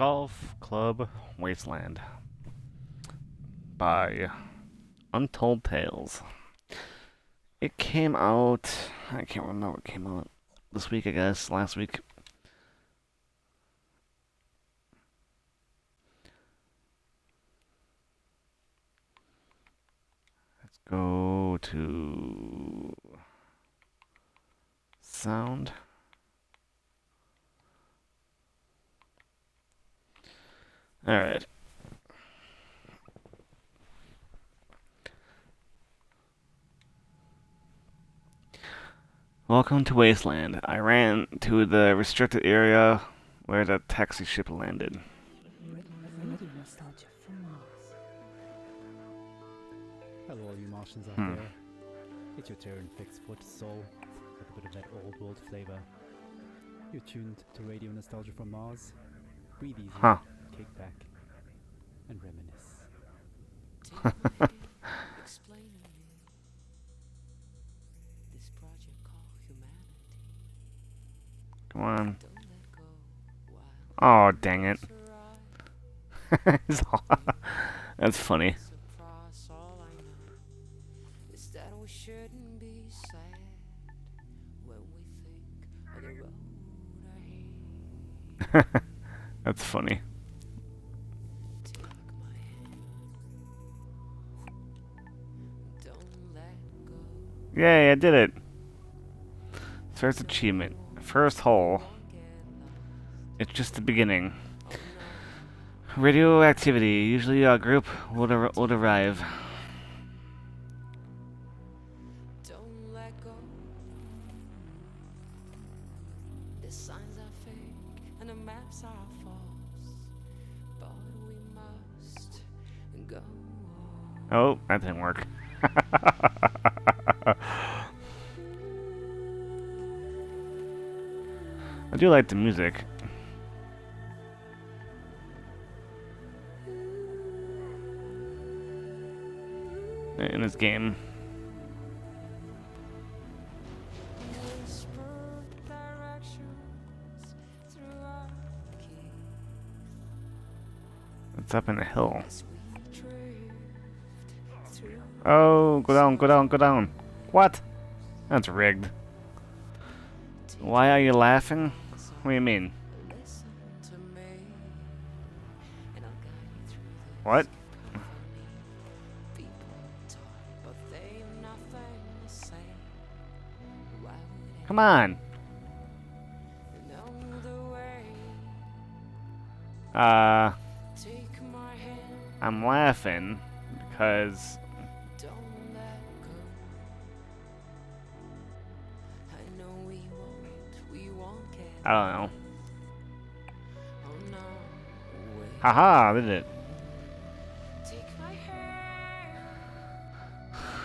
Golf Club Wasteland by Untold Tales. It came out, I can't remember what came out this week, I guess, last week. Let's go to sound. Alright. Welcome to Wasteland. I ran to the restricted area where the taxi ship landed. Hello, all you Martians out there. It's your turn, fixed foot soul, with a bit of that old world flavor. You're tuned to Radio Nostalgia from Mars. Breathe easy, kick back, and reminisce. Explain to me this project called humanity. Come on. Don't let go while Oh, dang it. That's funny. surprise. All I know is that we shouldn't be sad when we think of the road ahead. That's funny. Take my hand. Don't let go. Yay, I did it. First achievement. First hole. Don't get lost. It's just the beginning. Oh no. Radioactivity. Usually a group would arrive. Don't let go. The signs are fake and the maps are false, but we must go on. Oh, that didn't work. I do like the music. In this game. Whisper directions through our key It's up in the hill. as we drift through. Oh, go down, go down, go down. What? That's rigged. Why are you laughing? What do you mean? Listen to me, and I'll guide you through this. What? People talk, but they've nothing to say. Why would Come on. I know the way? Take my hand, I'm laughing because don't let go. I know we won't get. I don't know. Oh no, wait. Haha, did it. Take my hand.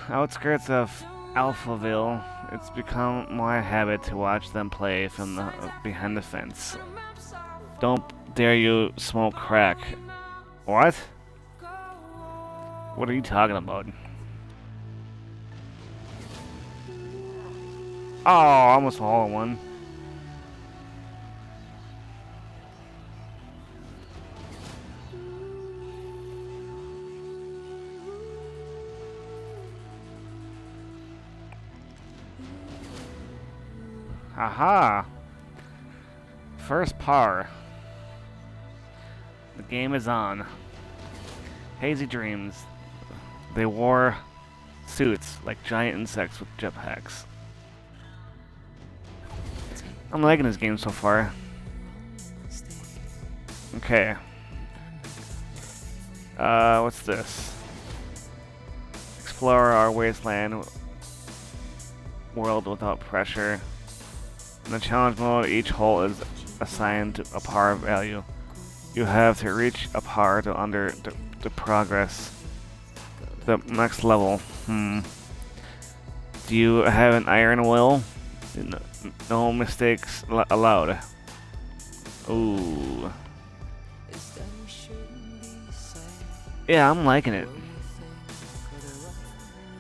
Outskirts of Alphaville, it's become my habit to watch them play from the behind the fence. The maps are Don't dare you smoke crack. What? go on. What are you talking about? Oh, almost all in one. Aha! First par. The game is on. Hazy dreams. They wore suits like giant insects with jetpacks. I'm liking this game so far. Okay. What's this? Explore our wasteland world without pressure. In the challenge mode, each hole is assigned a par value. You have to reach a par to progress the next level. Do you have an iron will? No mistakes allowed. Ooh. Is that we shouldn't be sad Yeah, I'm liking it. when we think of the road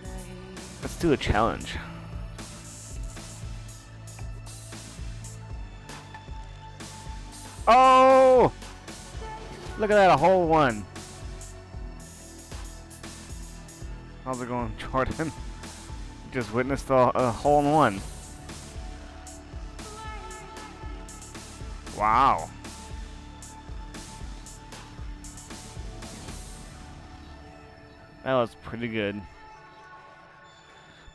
ahead. Let's do a challenge. Oh! Look at that, a hole in one. How's it going, Jordan? Just witnessed a hole in one. Wow. That was pretty good.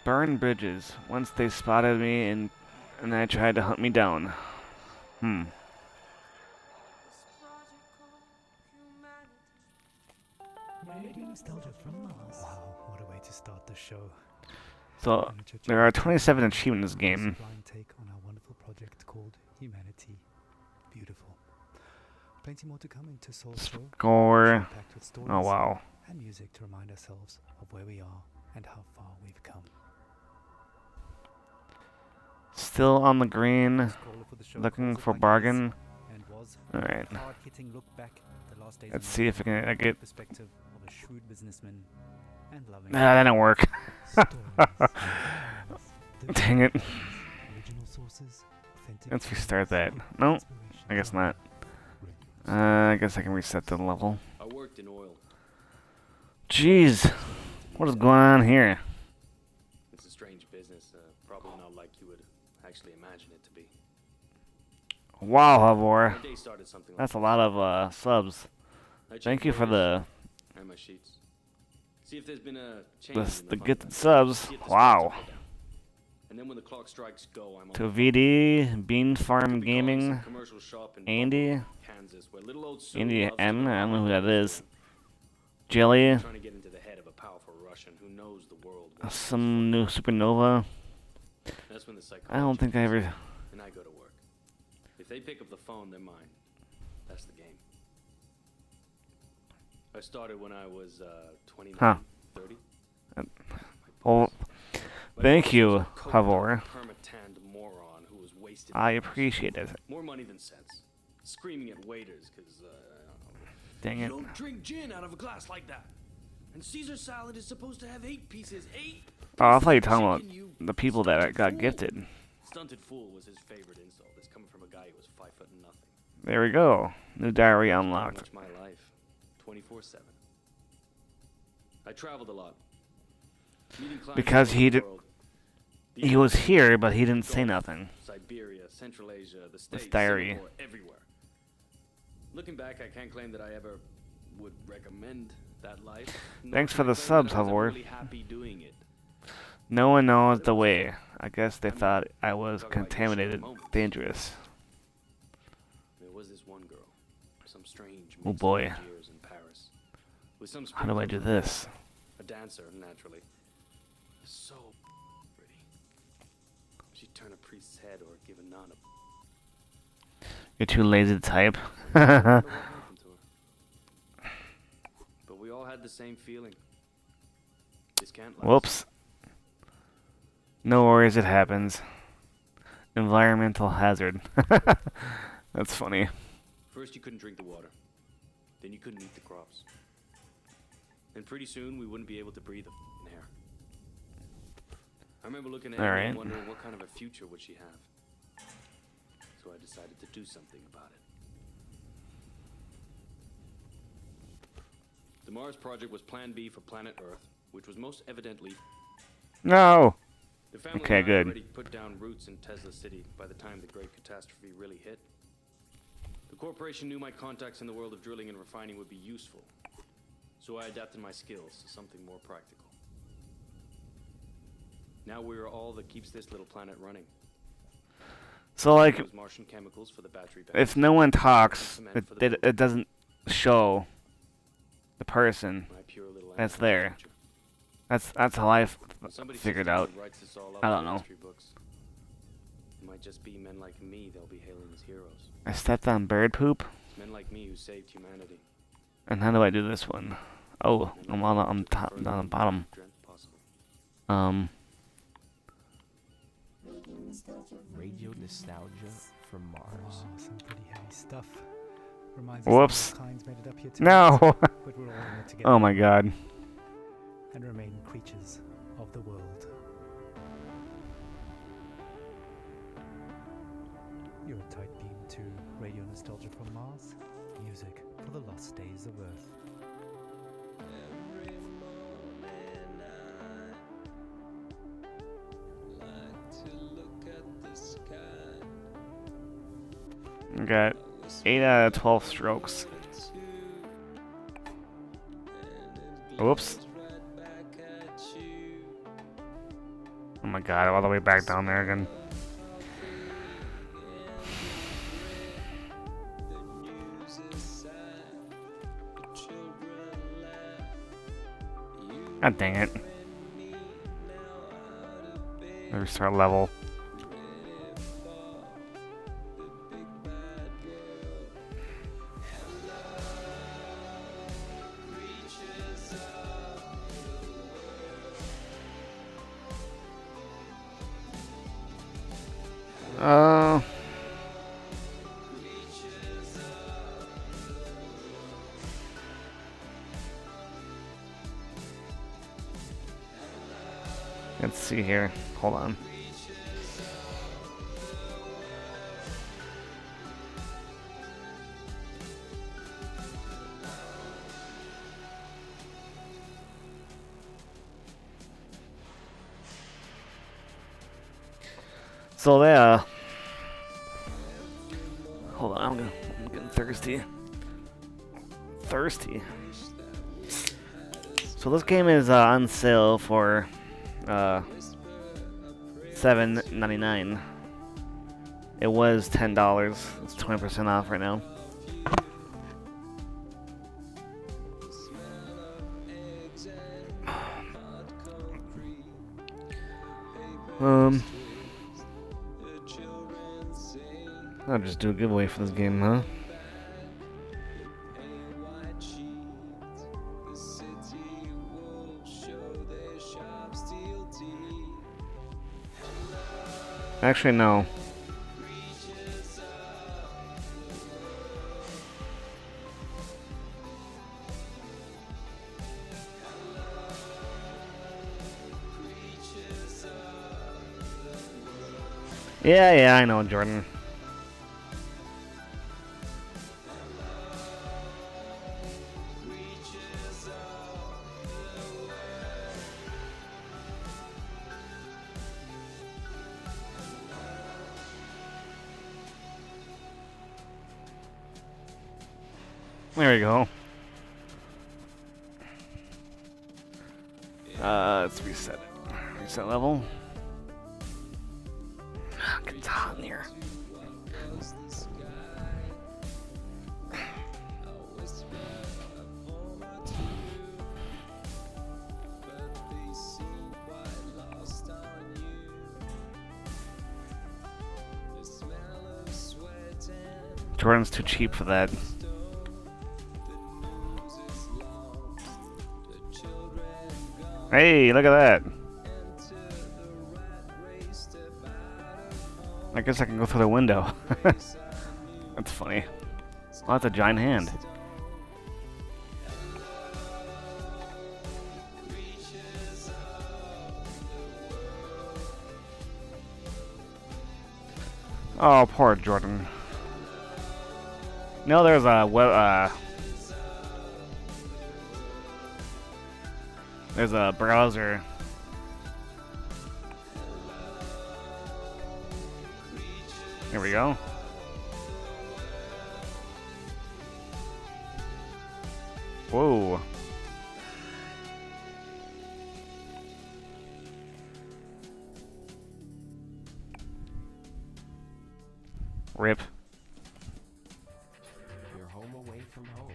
Burn bridges. Once they spotted me and I tried to hunt me down. Radio nostalgia from Mars. Wow, what a way to start the show. So there are 27 achievements in this game. Blind take on our wonderful project called Humanity. Beautiful. Plenty more to come into Soul Show. Score. Packed with stories Oh wow. and music to remind ourselves of where we are and how far we've come. Still on the green. Scroller for the show Looking calls it for like it is, bargain. and was Alright. a hard-hitting look back at the last days Let's of see if I can get. perspective of a shrewd businessman and loving That didn't work. stories. Dang it. Original sources, authentic Let's restart stories, that. No, inspiration I guess from not. radio. I guess I can reset the level. I worked in oil. Jeez. What is going on here? It's a strange business, probably not like you would actually imagine it to be. Wow, Havor. My day started something like That's a lot of subs. I checked Thank you for orders the and my sheets. See if there's been a change in the fund gifted balance. subs. See if the Wow. stocks go down. And then when the clock strikes go, I'm To on. VD, Bean Farm Could be calling Gaming, some commercial shop in Andy, Buffalo, Kansas, where little old Sue Andy loves to M. go I don't know who around that is. and Jelly, trying to get into the head of a powerful Russian who knows the world. wants some new supernova. this. That's when the I don't think I ever. and I go to work. If they pick up the phone, they're mine. That's the game. I started when I was 29, Huh. 30. Well, My thank boss you, was a coked-up, Havor. perma-tanned moron who was wasting I hours. appreciate it. More money than sense. Screaming at waiters because Dang you it. don't drink gin out of a glass like that. And Caesar salad is supposed to have 8 pieces. 8 Oh, I thought you were pieces of talking about chicken, you the people that stunted got fool. gifted. Stunted fool was his favorite insult. It's coming from a guy who was 5 foot nothing. There we go. New diary Pretty unlocked. much my life, 24/7. I traveled a lot. Meeting clients Because all he over the did- world. The He was East, here, but he didn't say Gulf, nothing. Siberia, Central Asia, the States, diary. Singapore, everywhere. Looking back, I can't claim that I ever would recommend that life. nor Thanks can for I the claim subs, that I was ever Havor. really happy doing it. No one knows the way. I guess they thought I was contaminated, dangerous. There was this one girl, some strange Oh mix of boy. Algiers and Paris, with some How do I do this? A dancer, naturally. So pretty. She'd turn a priest's head or give a nun a You're too lazy to type. I don't know what happened to her. But we all had the same feeling. This can't last. Whoops. No worries, it happens. Environmental hazard. That's funny. First you couldn't drink the water. Then you couldn't eat the crops. And pretty soon we wouldn't be able to breathe the f***ing air. I remember looking at her and Alright. wondering what kind of a future would she have. So I decided to do something about it. The Mars project was Plan B for planet Earth, which was most evidently No! the family Okay, and I good. already put down roots in Tesla City by the time the great catastrophe really hit. The corporation knew my contacts in the world of drilling and refining would be useful, so I adapted my skills to something more practical. Now we're all that keeps this little planet running. So, like, Those Martian chemicals for the battery if packs, no one talks, it doesn't show the person my pure little that's animal there. future. That's how I When somebody sits figured down out. and writes this all I out don't in know. history books, it might just be men like me they'll be hailing as heroes. I stepped on bird poop. Men like me who saved humanity. And how do I do this one? Oh, Men I'm like on me the who top, further on the than bottom. dreamt possible. Radio nostalgia from Mars. Wow, some pretty heavy stuff. Reminds us Whoops. that mankind made it up here too. No! But we're all in it together Oh my god. and remain creatures of the world. You're a tight beam to Radio Nostalgia from Mars. Music for the lost days of Earth. Got 8 out of 12 strokes. Oops. Oh my god, all the way back down there again. God dang it. Restart level. Let's see here. Hold on. So there. Hold on, I'm getting thirsty. So this game is on sale for $7.99. It was $10. It's 20% off right now. I'll just do a giveaway for this game, huh? Actually, no. Yeah, I know, Jordan. There we go. Let's reset it. Reset level. It's hot in here. Jordan's too cheap for that. Hey, look at that. I guess I can go through the window. That's funny. Oh, that's a giant hand. Oh, poor Jordan. No, there's a there's a browser. Here we go. Whoa. Rip. You're home away from home.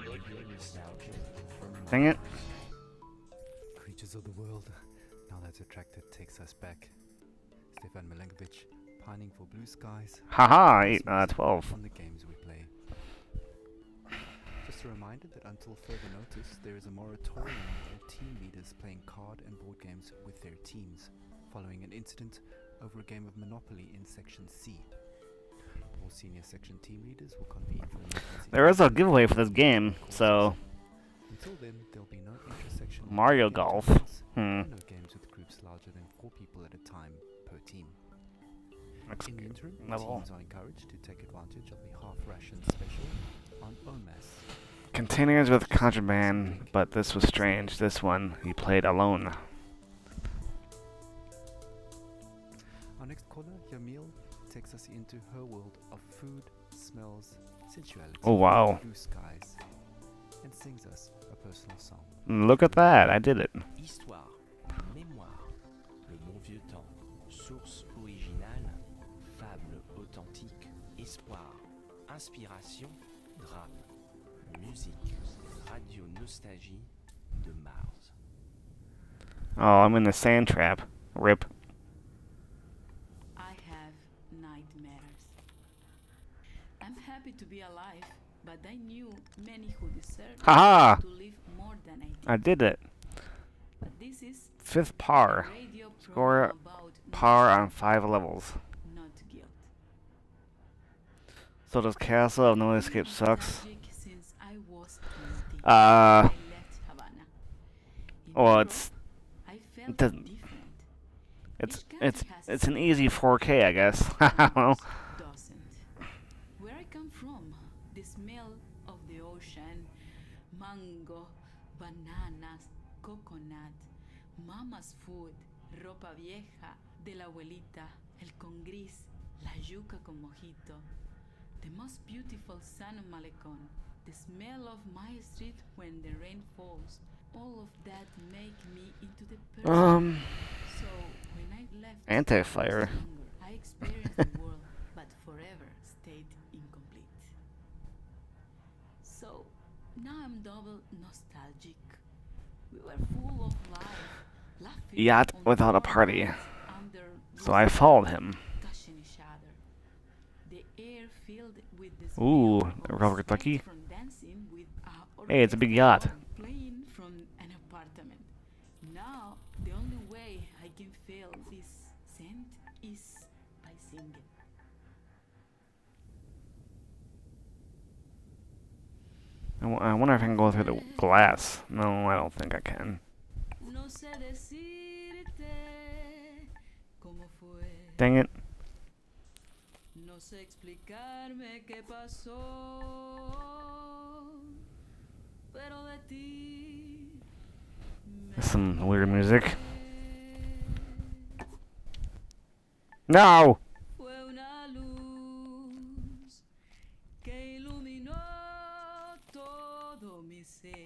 Radio nostalgia from Dang it. Creatures of the world. Now that Attracted takes us back. Stefan Milenkovic, pining for blue skies. Haha, 8 12. On the games we play. Just a reminder that until further notice, there is a moratorium on team leaders playing card and board games with their teams, following an incident over a game of Monopoly in Section C. All senior section team leaders will convene for emergency. There is a giveaway for this game, so Until then, there'll be no intersection. Mario Golf. No games with groups larger than 4 people at a time per team. In the interim, level. teams are encouraged to take advantage of the half-ration special on OMAS. Continues with contraband, but this was strange. This one he played alone. Our next caller, Yamil, takes us into her world of food, smells, sensuality, Oh wow. blue skies, and sings us a personal song. Look at that, I did it. Histoire, mémoire, le bon vieux temps, source originale, fable authentique, espoir, inspiration, drame, musique, radio nostalgie de Mars. Oh, I'm in the sand trap. Rip. I have nightmares. I'm happy to be alive, but I knew many who deserved Haha! to live more than I did. I did it. But this is 5th a par. radio Score program about par on not 5 levels. not guilt. So does Castle of No Escape Been sucks? nostalgic since I was 20. Uh, I left Havana. In well, Europe, it's I felt doesn't- different. it's Each country it's has it's an its easy 4K, I guess. I don't know. doesn't. Where I come from, the smell of the ocean, mango, bananas, coconut, mama's food, ropa vieja, de la abuelita, el con gris, la yuca con mojito, the most beautiful sun of Malecon, the smell of my street when the rain falls, all of that make me into the person. So when I left Anti-fire. I experienced the world, but forever stayed incomplete. So now I'm double nostalgic. We were full of life, laughing Yacht on without a board party. rides under So I roof followed him. touching each other. The air filled with the Ooh, smell of rubber sweat ducky. from dancing with a Hey, it's a big orchestra yacht. band playing from an apartment. Now the only way I can feel this scent is by singing. I wonder if I can go through the glass. No, I don't think I can. No sé decirte cómo fue. Dang it. No sé explicarme qué pasó. Pero de ti me There's some weird music. enamoré. No! Fue una luz que iluminó todo mi ser.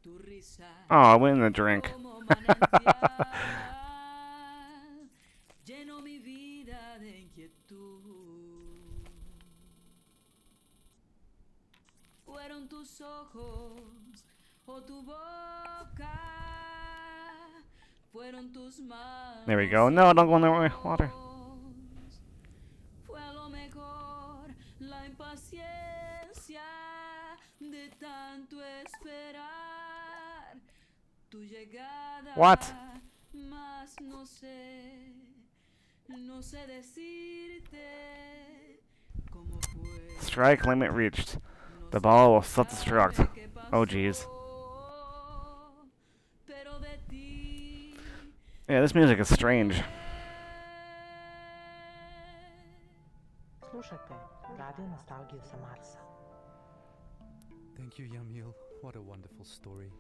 Tu risa Oh, I went in the drink. como manantial llenó mi vida de inquietud. Fueron tus ojos o tu boca. Fueron tus manos. There we go. No, don't go in the water. Fue a lo mejor la impaciencia de tanto esperar tu llegada. What? Mas no sé decirte cómo fue. Strike limit reached. No The sé ball will explicarme self-destruct. qué Oh, jeez. pasó, pero de ti Yeah, this music is strange. Слушайте радио Носталгию sa Marsa. Thank you, Yamil. What a wonderful story.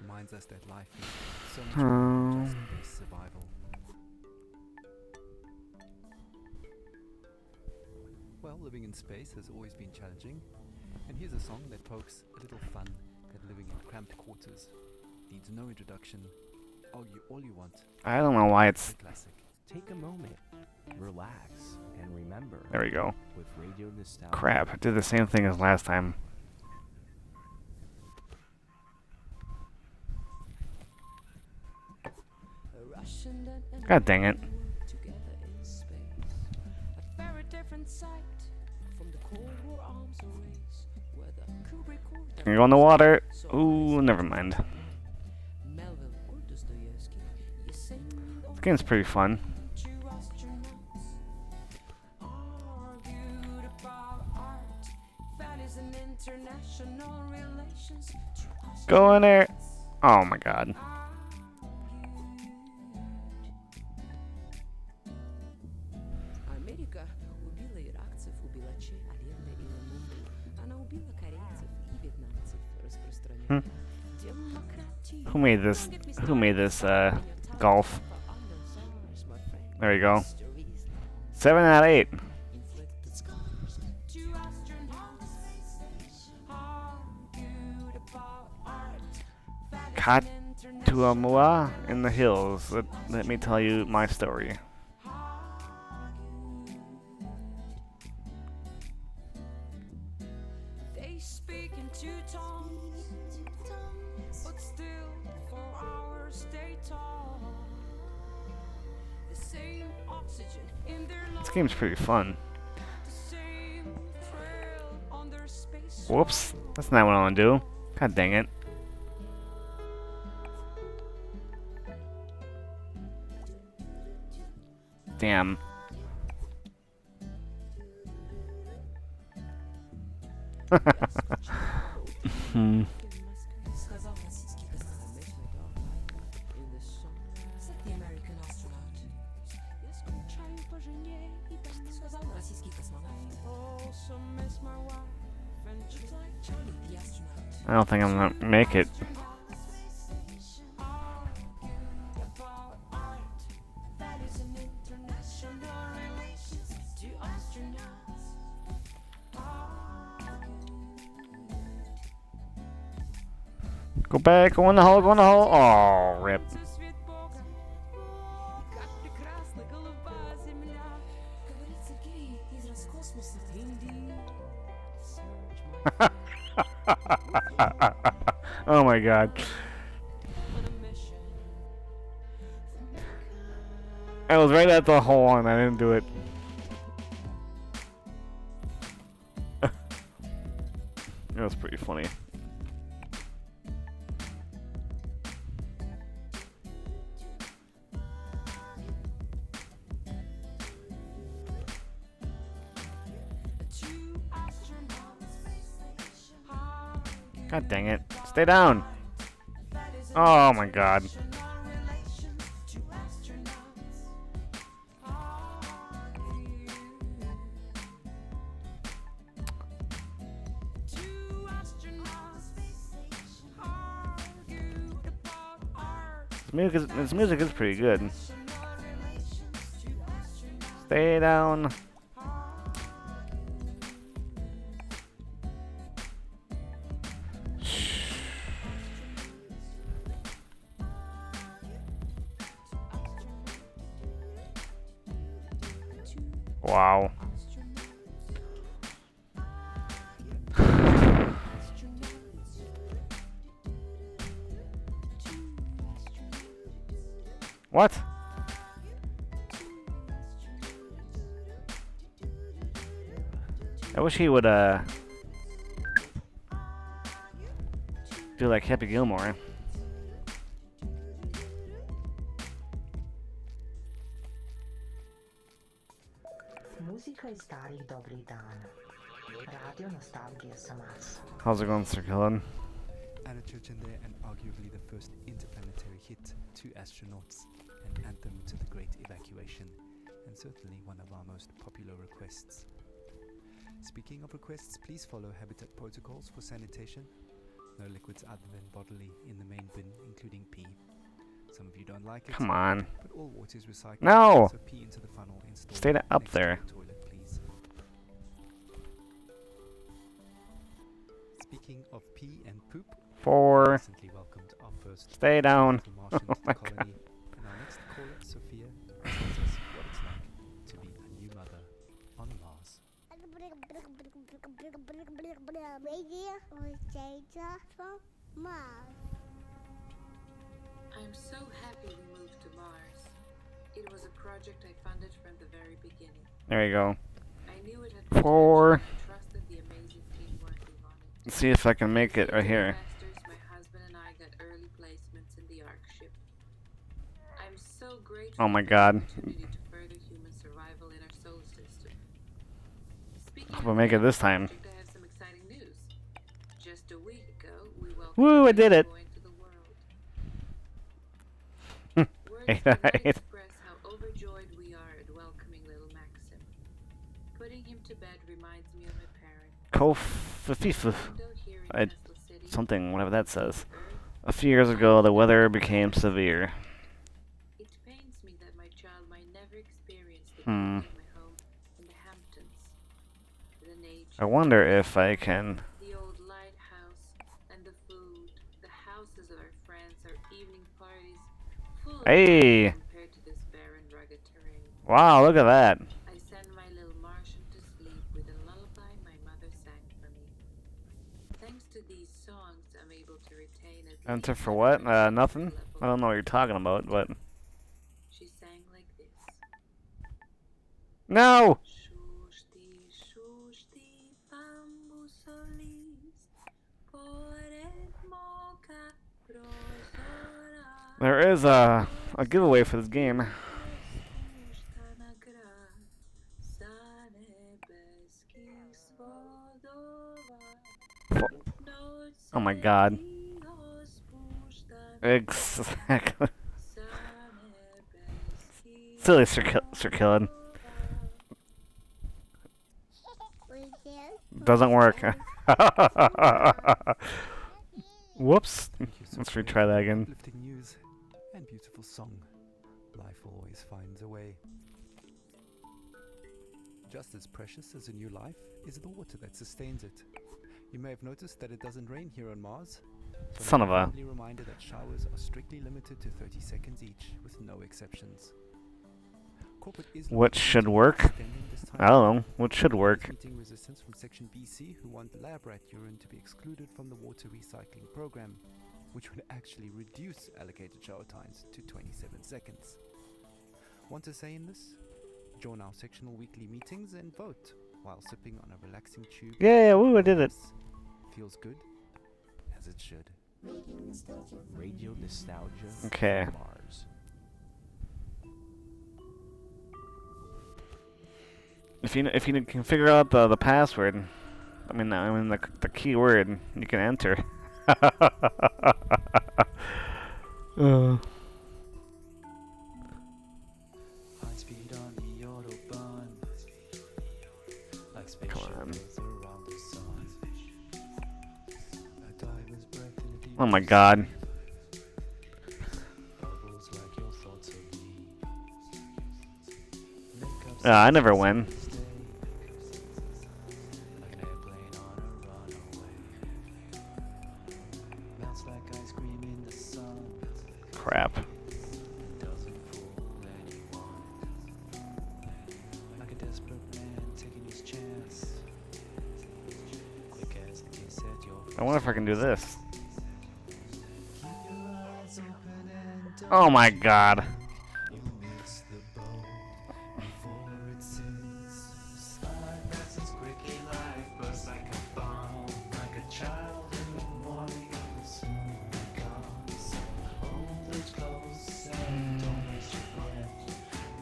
Reminds us that life is so much Oh. more than just base survival. Well, living in space has always been challenging, and here's a song that pokes a little fun at living in cramped quarters. Needs no introduction. Argue all you want. I don't know why it's... A classic. Take a moment, relax, and remember. There we go. With Radio Nostalgia. Crap, I did the same thing as last time. A Russian and God dang it. work together in space. A very different sight from the Cold War arms race, where the Kubrick or Can you go in the water? Ooh, never mind. Melville or Dostoevsky, you sing This game's pretty fun. two astronauts argued about art, values and international relations. Two Go in there. astronauts Oh my god. argued. Who made this? Who made this golf? There you go. 7 out of 8. Katuamua in the hills. Let me tell you my story. They speak in two tongues, but still for hours they talk. The same oxygen in their lungs, This game's pretty fun. the same thrill on their space. Whoops, that's not what I want to do. God dang it. Damn. Hmm. Сказал российский космонавт. The American astronaut. Я скучаю по жене и дому. Сказал российский космонавт. Also miss my wife and Charlie, the astronaut. I don't think I'm gonna make it. About art, that is an international relations to astronauts. Go back, go in the hole, go in the hole. Oh, rip. Свет Бога, как прекрасна голубая земля. Говорит Сергей из Роскосмоса. Indeed, Oh my god. on a mission. I was right at the hole and I didn't do it. It was pretty funny. Two astronauts, God dang it. Stay down. Oh my god. relations to astronauts. Two astronauts argued about art. This music is pretty good. Relations to astronauts. Stay down. Wow. What? I wish he would do like Happy Gilmore. Muzika iz starih dobrih dana. Radio nostalgija sa Marsa. How's it going, Sir Killen? Anna Churchinder and arguably the first interplanetary hit, Two Astronauts, an anthem to the Great Evacuation, and certainly one of our most popular requests. Speaking of requests, please follow Habitat protocols for sanitation. No liquids other than bodily in the main bin, including pee. Some of you don't like it. Come on. But all water is recycled. No! So pee into the funnel installed Stay up next to there. the toilet, please. Speaking of pee and poop, 4. recently welcomed our first Stay down. little Martian Oh to my the colony. And our next caller, Sophia, tells us what it's like to be a new mother on Mars. Radio or data from Mars. I'm so happy we moved to Mars. It was a project I funded from the very beginning. There you go. I knew it had 4. potential and I trusted the amazing team working on it. Let's see if I can make it right here. Masters, my husband and I got early placements in the Ark ship. I'm so grateful Oh my for the god. opportunity to further human survival in our solar system. Speaking Hope of I make it that this time. project, I have some exciting news. Just a week ago, we welcomed Woo, I a did it. boy into the world. Words 8 cannot out of 8. express how overjoyed we are at welcoming little Maxim. Putting him to bed reminds me of my parents. Kof. Even though here in I- Tesla City, Something, whatever that says. Earth, A few years ago, the weather became severe. It pains me that my child might never experience the Hmm. beauty of my home in the Hamptons. The nature, I wonder if I can... the old lighthouse, and the food, the houses of our friends, our evening parties, full of Hey! life compared to this barren, rugged terrain. Wow, look at that. I send my little Martian to sleep with a lullaby my mother sang for me. Thanks to these songs, I'm able to retain at Enter least for a what? basic Nothing? level I don't know what you're talking about, but... She sang like this. No! Shushti, shushti, bamboo solis, poret mocha prosora. There is a giveaway for this game. Oh my god. Exactly. Silly Sir Killin. Doesn't work. Whoops. Let's retry that again. Uplifting news and beautiful song. Life always finds a way. Just as precious as a new life is the water that sustains it. You may have noticed that it doesn't rain here on Mars. So Son of a... friendly reminder that showers are strictly limited to 30 seconds each, with no exceptions. Corporate is What should work? extending this I don't know. What should work? meeting resistance from Section BC, who want lab rat urine to be excluded from the water recycling program, which would actually reduce allocated shower times to 27 seconds. Want to say in this? Join our sectional weekly meetings and vote while sipping on a relaxing tube. Yeah, woo, I did it. Feels good, as it should. Radio nostalgia. Okay. from Mars. If you can figure out the password, I mean the keyword, you can enter. High speed on the Autobahn. Like spaceship Come on. goes around the sun. A diver's breath in a deep Oh my god. bubbles like your thoughts of me. Make up I never win. stay. Like an airplane on a runaway. Melts like ice cream in the sun. Crap. Doesn't fool anyone. Like a desperate man taking his chance. Quick as a kiss at your I wonder if I can do this. Keep your eyes open and Oh my god. you miss the boat before it sinks. Slide passes quickly, life bursts like a bomb. Like a childhood morning, will soon be gone. So hold it close and don't waste your breath.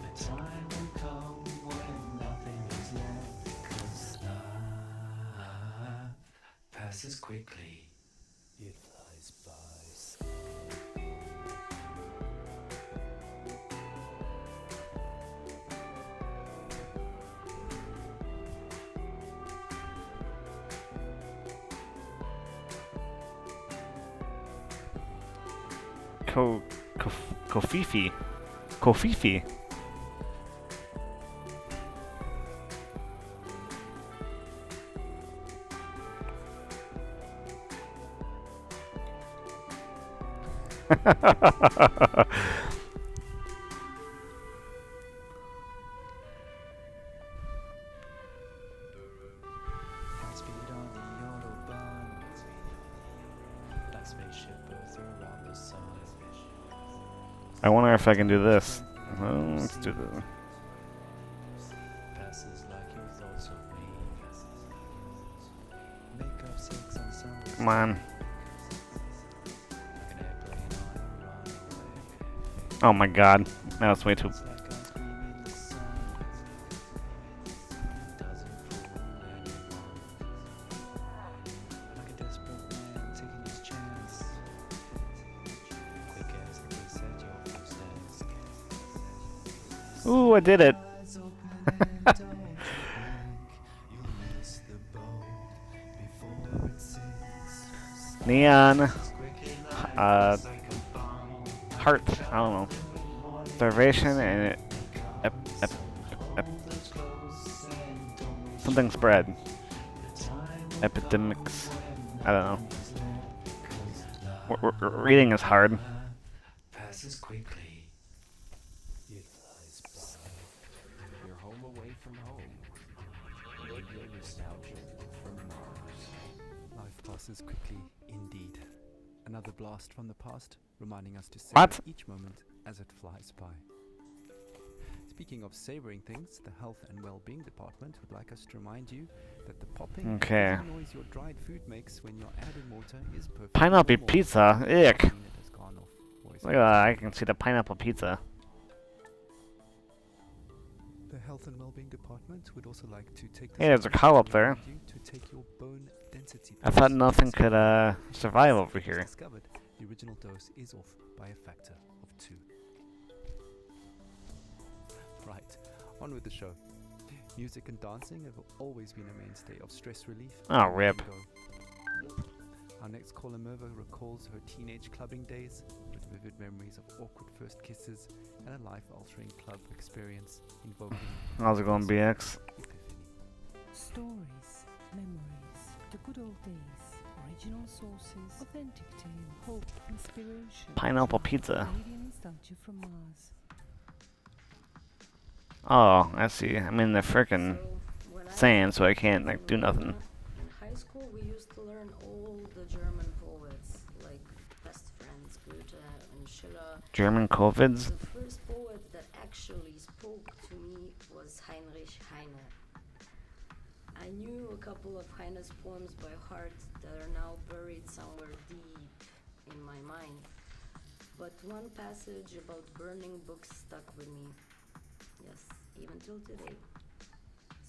The time will come when nothing is left. 'Cause life passes quickly. It flies by. Kofifi. Kofifi. High speed on the Autobahn. Like spaceship Earth around the sun. I wonder if I can do this. Well, let's do this. Passes like your thoughts of me. Make up sex on Sunday. Come on. Like an airplane on a runaway. Oh my god. That was way too... It's like ice cream in the sun. Doesn't fool anyone. Like a desperate man taking his chance. Quick as a kiss at your first dance. Ooh, I did it. Eyes open and don't you blink. You'll miss the boat before it sinks. Neon. Quickly life heart. I don't know. Starvation and ep, ep, ep, something spread. Epidemics. I don't know. Reading is hard. Passes quickly. It flies by. You're home away from home. Radio nostalgia from Mars. Life passes quickly, indeed. Another blast from the past, reminding us to What? savor each moment as it flies by. Speaking of savoring things, the Health and Well-being Department would like us to remind you that the popping Okay. and noise your dried food makes when you're adding water is perfect. Pineapple pizza. Ick. It has gone off voice Look at that. I can see the pineapple pizza. The Health and Wellbeing Department would also like to take this Hey, there's a cow up there. opportunity to take your bone density I thought test. nothing could survive over here. Discovered the original dose is off by a factor of 2. Right, on with the show. Music and dancing have always been a mainstay of stress relief. Oh, and rip. letting go. Our next caller, Merva, recalls her teenage clubbing days with vivid memories of awkward first kisses and a life-altering club experience invoking How's it going, BX? epiphany. Stories, memories, the good old days, original sources, authentic tale, hope, inspiration. Pineapple pizza. Radio nostalgia from Mars. Oh, I see. I'm in the frickin' sand, so I can't like do nothing. In high school, we used to learn all the German poets, like Best Friends, Goethe, and Schiller. German COVIDs? The first poet that actually spoke to me was Heinrich Heine. I knew a couple of Heine's poems by heart that are now buried somewhere deep in my mind. But one passage about burning books stuck with me. Yes, even till today.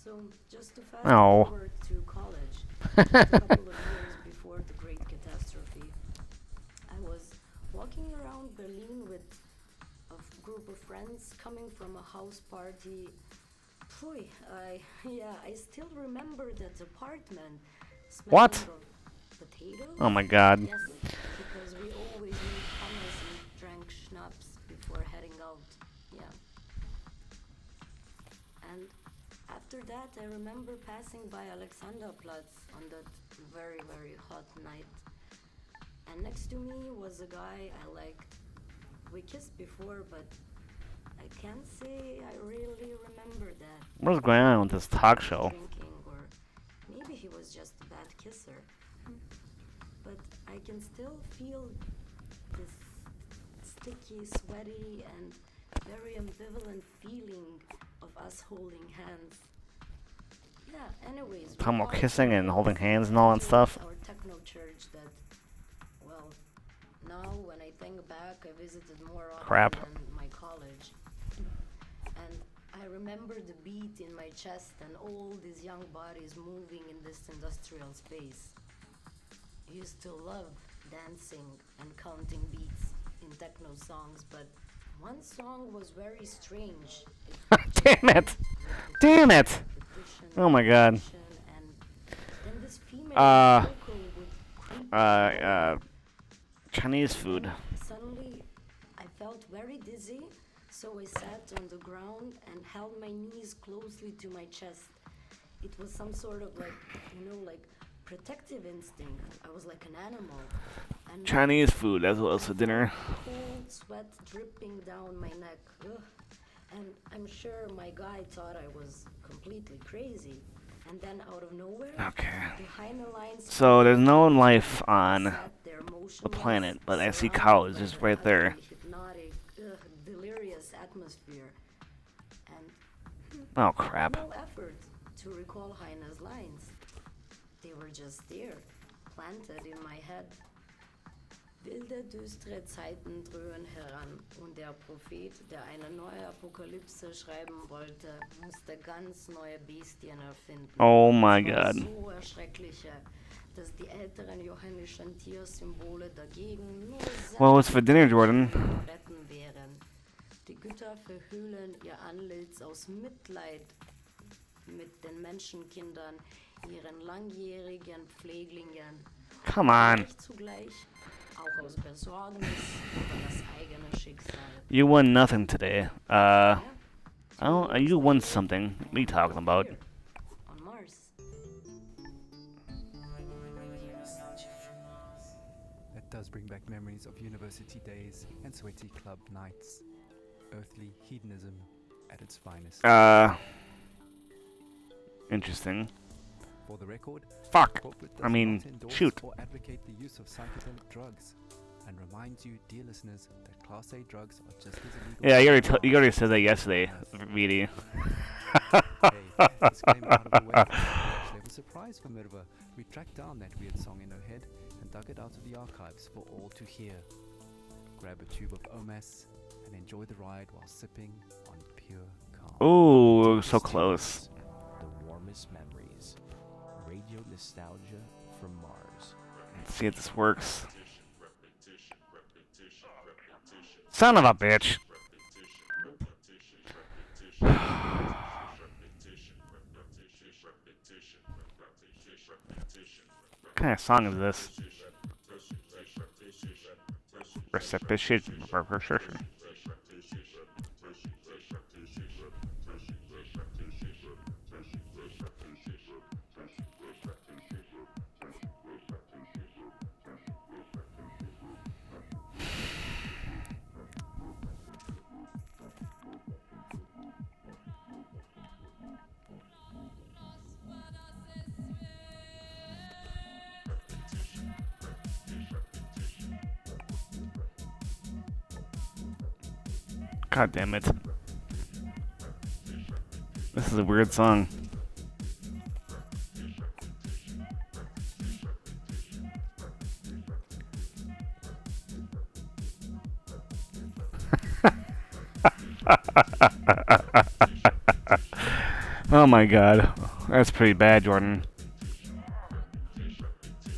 So, just to fast forward to college, a couple of years before the Great Catastrophe, I was walking around Berlin with a group of friends coming from a house party. Phew, I still remember that apartment. What? Potatoes? Oh my god. Yes, because we always made hummus and drank schnapps before heading out. Yeah. And after that, I remember passing by Alexanderplatz on that very, very hot night. And next to me was a guy I liked. We kissed before, but I can't say I really remember that. What is going on with this talk show? Drinking, or maybe he was just a bad kisser. But I can still feel this sticky, sweaty, and very ambivalent feeling of us holding hands. Yeah, anyways. Talking about kissing and holding hands and all that stuff. Our techno church that, well, now when I think back, I visited more often than my college. And I remember the beat in my chest and all these young bodies moving in this industrial space. I used to love dancing and counting beats in techno songs, but one song was very strange. Damn it! Damn it! Oh my god. Chinese food. Suddenly, I felt very dizzy, so I sat on the ground and held my knees closely to my chest. It was some sort of like, like protective instinct. I was like an animal. And Chinese food as well as for dinner. Cold sweat dripping down my neck. Ugh. And I'm sure my guy thought I was completely crazy. And then out of nowhere, the Heine lines so there's no life on the planet, but I see cows just right there. Hypnotic, delirious atmosphere. And oh crap. No effort to recall Heine's lines. They were just there, planted in my head. Wilde, düstere Zeiten dröhnen heran und der Prophet, der eine neue Apokalypse schreiben wollte, musste ganz neue Bestien erfinden. Oh my god. So erschreckliche, dass die älteren johannischen Tiersymbole dagegen nur Well, what's for dinner, Jordan? retten wären. Die Götter verhüllen ihr Antlitz aus Mitleid mit den Menschenkindern, ihren langjährigen Pfleglingen. Come on. Zugleich auch aus Besorgnis über das eigene Schicksal. You won nothing today. Oh, you won something. What are you talking about? Here, on Mars. That does bring back memories of university days and sweaty club nights. Earthly hedonism at its finest. Interesting. For the record, Fuck. corporate I does mean, not endorse shoot. or advocate the use of psychedelic drugs, and reminds you, dear listeners, that Class A drugs are just as illegal. Yeah, as you already said that yesterday, VD. Hey, disclaimer out of the way. Actually, have a surprise for Mirva. We tracked down that weird song in her head and dug it out of the archives for all to hear. Grab a tube of OMAS and enjoy the ride while sipping on pure calm. Ooh, so close. The warmest memories. Radio nostalgia from Mars. Let's see if this works. Son of a bitch. What kind of song is this? Repetition. God damn it. This is a weird song. Oh my god. That's pretty bad, Jordan.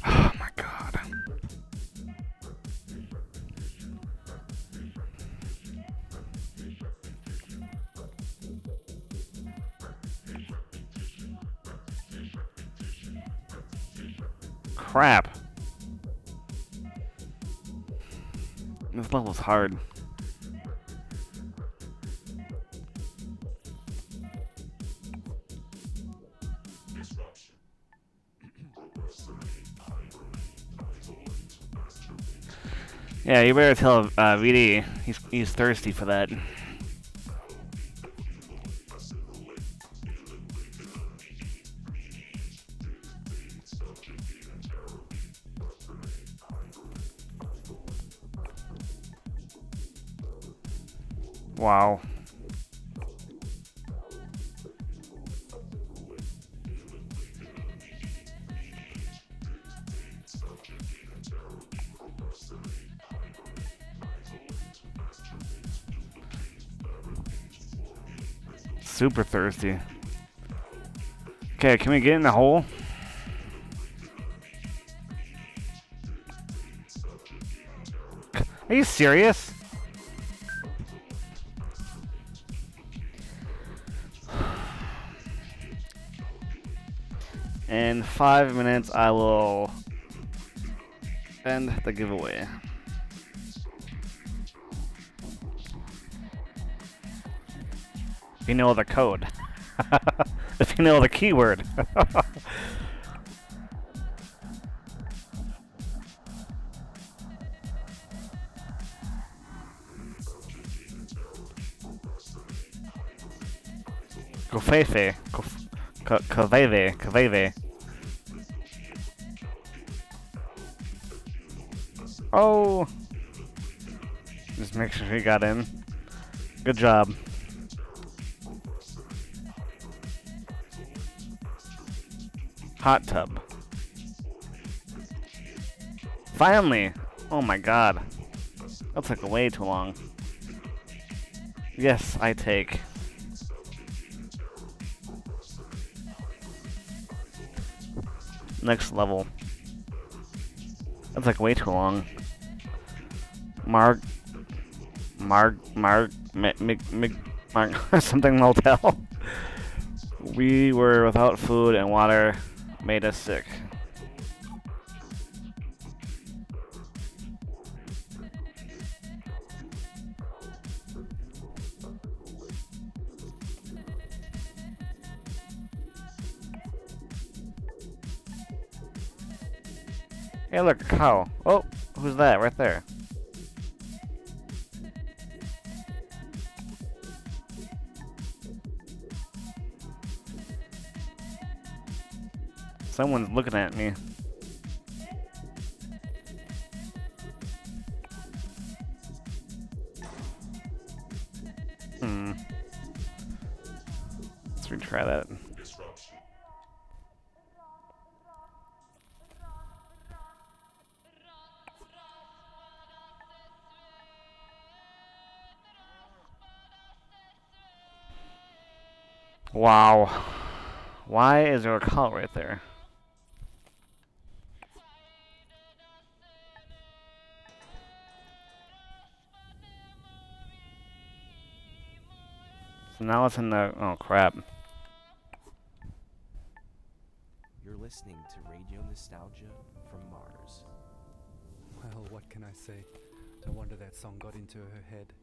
Oh my god. Crap. This level's hard. Yeah, you better tell VD. He's thirsty for that. Wow. Super thirsty. Okay, can we get in the hole? Are you serious? In 5 minutes, I will end the giveaway. If you know the code. If you know the keyword. Kofefe. Kaveve. Kaveve. Oh! Just make sure he got in. Good job. Hot tub. Finally! Oh my god. That took way too long. Yes, I take. Next level. That's like way too long. Something motel. We were without food and water, made us sick. Hey, look, a cow. Oh, who's that right there? Someone's looking at me. Let's retry that. Wow. Why is there a call right there? So now it's in the... Oh, crap. You're listening to Radio Nostalgia from Mars. Well, what can I say? No wonder that song got into her head.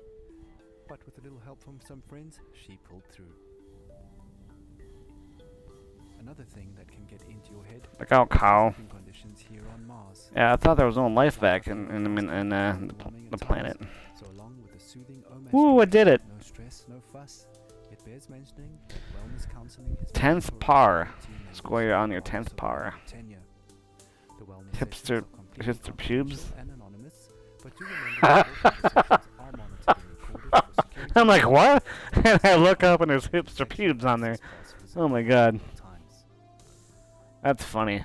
But with a little help from some friends, she pulled through. Another thing that can get into your head. Look out, cow. Conditions here on Mars. Yeah, I thought there was no life back in the planet. So along with the soothing Ooh, I did it. No stress, no fuss. It bears mentioning that wellness counseling is 10th par. Score on your 10th par. Hipster pubes. I'm like, what? And I look up and there's hipster pubes on there. Oh my god. That's funny.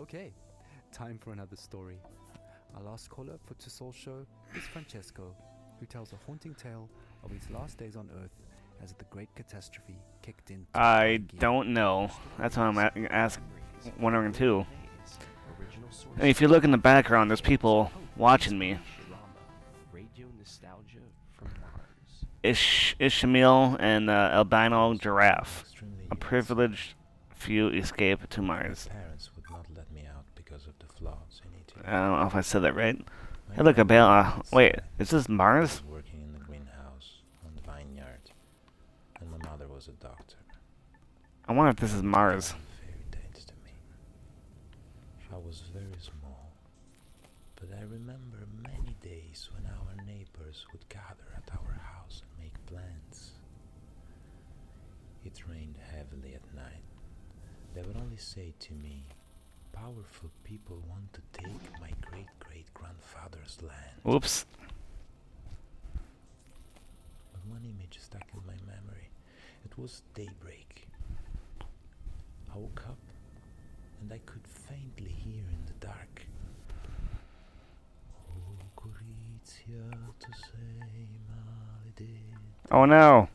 Okay, time for another story. Our last caller for To Soul Show is Francesco, who tells a haunting tale of his last days on Earth as the Great Catastrophe kicked in. I don't know. That's what I'm wondering too. And if you look in the background, there's people watching me. Radio Nostalgia from Mars. Ishmael and albino giraffe. A privileged few escape to Mars. Parents would not let me out because of the flaws in eating. I don't know if I said that right. Hey, look, wait, is this Mars? Working in the greenhouse on the vineyard, and my mother was a doctor. I wonder if this is Mars. Fairy tales to me. I was very small, but I remember many days when our neighbors would gather at our house and make plans. It rained heavily at night. They would only say to me, "Powerful people want to take my great-great-grandfather's land." Whoops. But one image stuck in my memory. It was daybreak. I woke up and I could faintly hear in the dark. Oh no.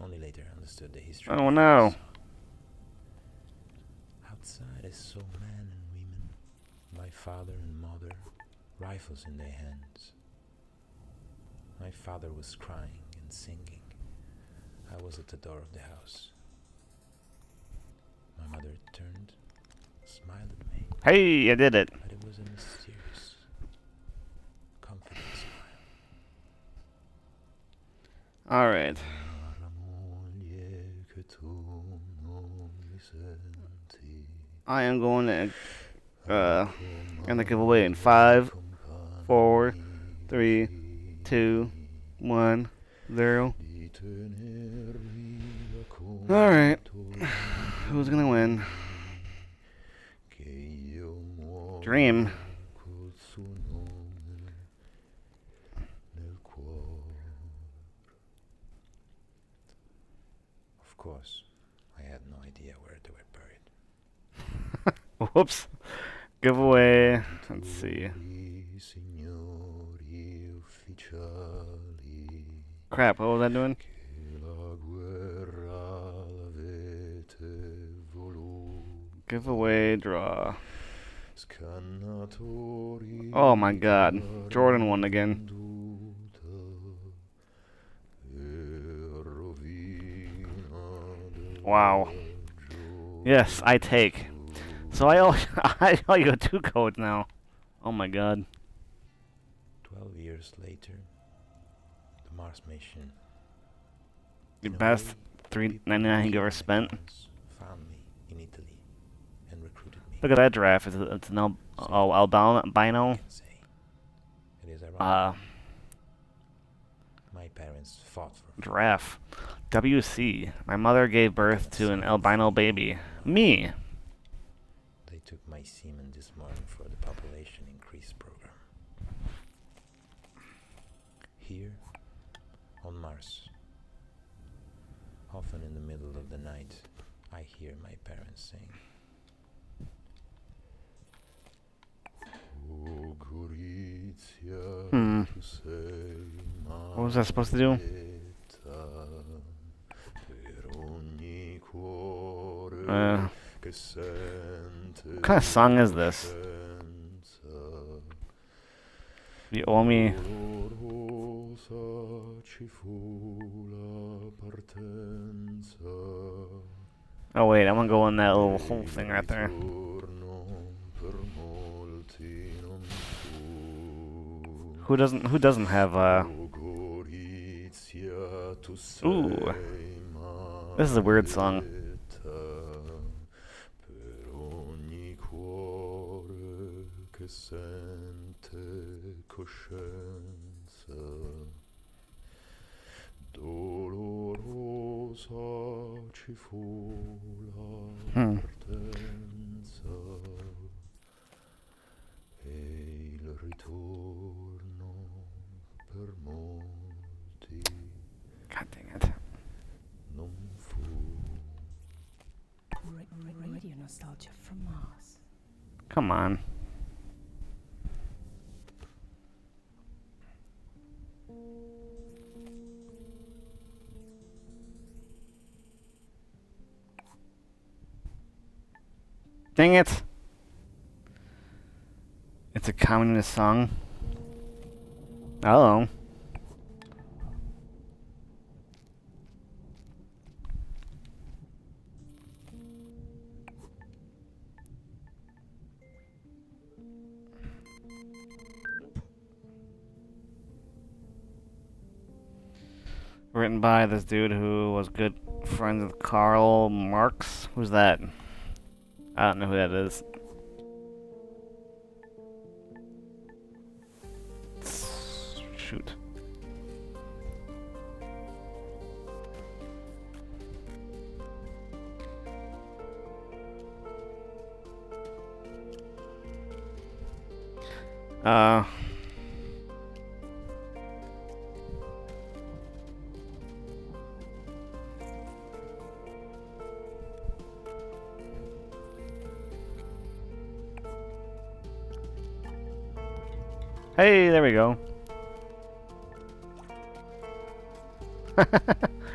Only later I understood the history. Oh no. Outside I saw men and women, my father and mother, rifles in their hands. My father was crying and singing. I was at the door of the house. My mother turned, smiled at me. Hey, I did it. But it was a mysterious, confident smile. Alright. I am going to end the giveaway in 5, 4, 3, 2, 1, 0. Alright. Who's gonna win? Dream. Of course, I had no idea where they were buried. Whoops. Giveaway. Let's see. Crap, what was I doing? Giveaway draw. Oh my god. Jordan won again. Wow. Yes, I take. So I owe you 2 codes now. Oh my god. 12 years later, the Mars mission. The best $3.99 you ever spent. Found me in Italy. and recruited me. Look at that giraffe. It's an albino. It is ironic. My parents fought for Giraffe. WC. My mother gave birth to an albino baby. Me. They took my semen this morning for the population increase program. Here, on Mars, often in the middle of the night, I hear my parents sing. What was I supposed to do? What kind of song is this? You owe me. Oh wait, I'm gonna go in that little whole thing right there. Who doesn't have Ooh. This is a weird song. God dang it. Radio nostalgia from Mars. Come on. Dang it. It's a communist song. Oh. Written by this dude who was good friends with Karl Marx. Who's that? I don't know who that is. Shoot. Hey, there we go.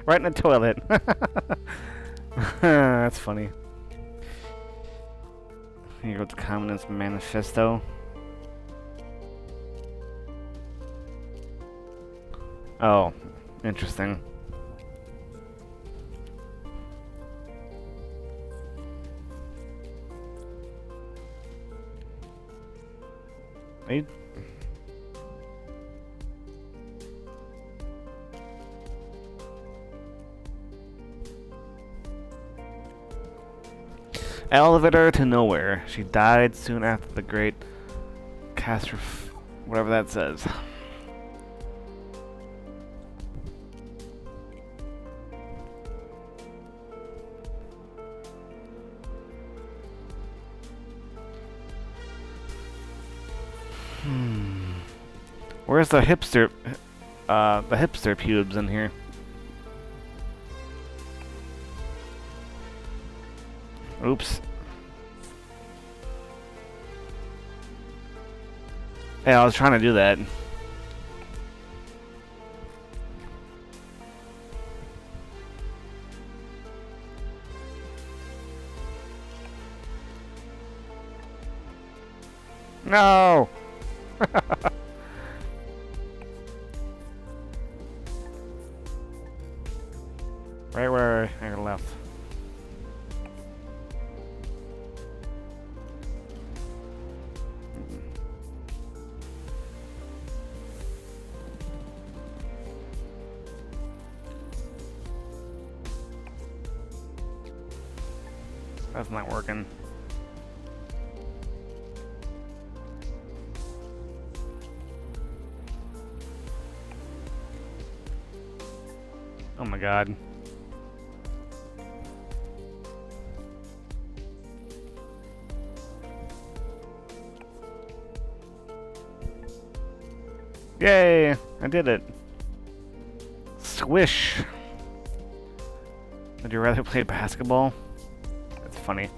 Right in the toilet. That's funny. Here goes the Communist Manifesto. Oh, interesting. Are you... Elevator to nowhere. She died soon after the great catastrophe, whatever that says. Where's the hipster pubes in here? Oops. Hey, I was trying to do that. No! Right where I left. That's not working. Oh my god. Yay! I did it. Swish! Would you rather play basketball? That's funny.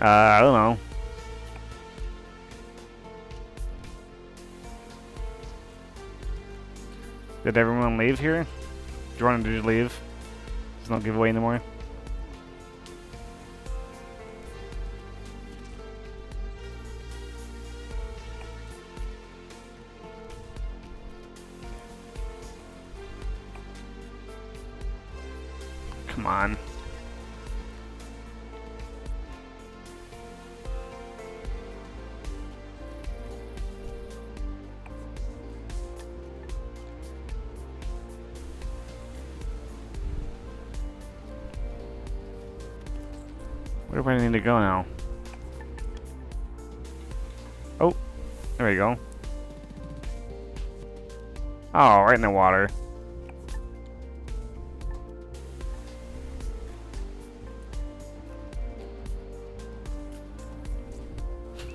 I don't know. Did everyone leave here? Jordan, did you leave? There's no giveaway anymore? Come on. Where do I need to go now? Oh, there we go. Oh, right in the water.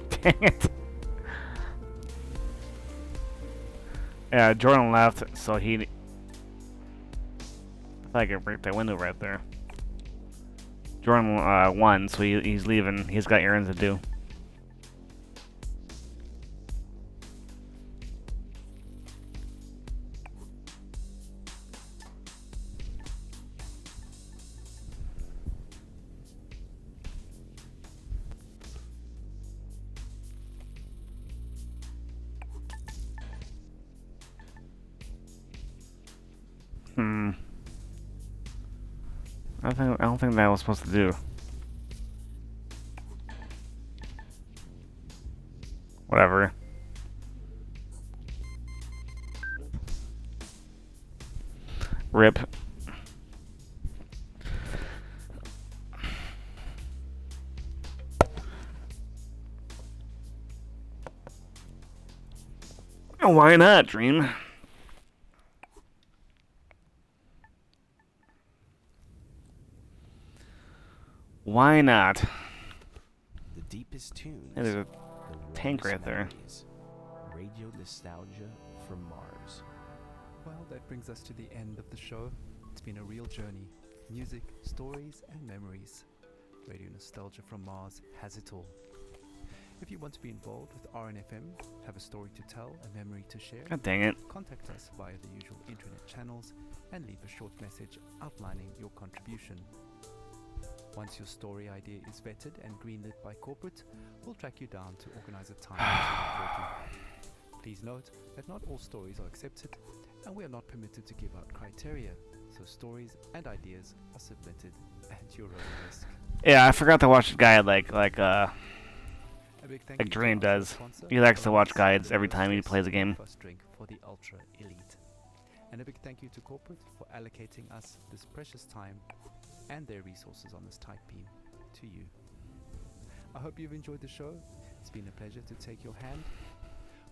Dang it. Yeah, Jordan left, so he... I thought I could break that window right there. Jordan won, so he's leaving. He's got errands to do. I don't think that was supposed to do. Whatever. Rip. Why not, Dream? Why not? The deepest tunes. Yeah, there's a the tank warmest right there. memories. Radio nostalgia from Mars. Well, that brings us to the end of the show. It's been a real journey. Music, stories, and memories. Radio Nostalgia from Mars has it all. If you want to be involved with RNFM, have a story to tell, a memory to share, God dang it. contact us via the usual internet channels and leave a short message outlining your contribution. Once your story idea is vetted and greenlit by corporate, we'll track you down to organize a time to report you. Please note that not all stories are accepted, and we are not permitted to give out criteria, so stories and ideas are submitted at your own risk. Yeah, I forgot to watch the guide like A big thank like you to Dream our show does. sponsor, He likes to watch Oasis, guides the every world's time he best plays a game. first drink for the ultra elite. And a big thank you to corporate for allocating us this precious time and their resources on this tight beam to you. I hope you've enjoyed the show. It's been a pleasure to take your hand.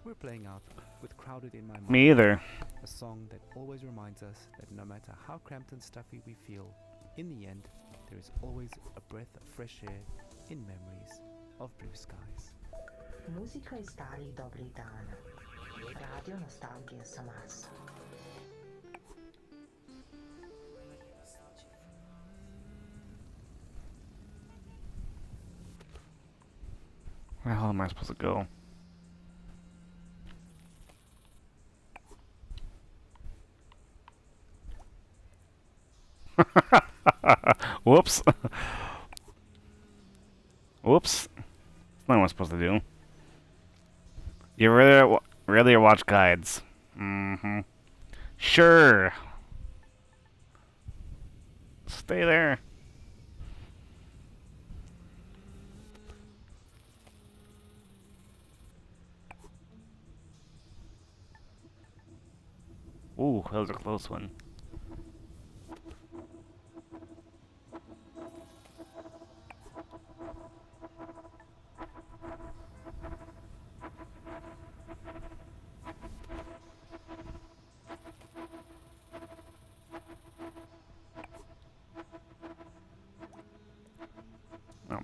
We're playing out with Crowded in My Mind. Me either. A song that always reminds us that no matter how cramped and stuffy we feel, in the end, there is always a breath of fresh air in memories of blue skies. Muzika iz starih dobrih dana. Radio Nostalgija sa Marsa. Where the hell am I supposed to go? Whoops. Whoops. That's not what I'm supposed to do. You rather watch guides. Mm-hmm. Sure. Stay there. Ooh, that was a close one.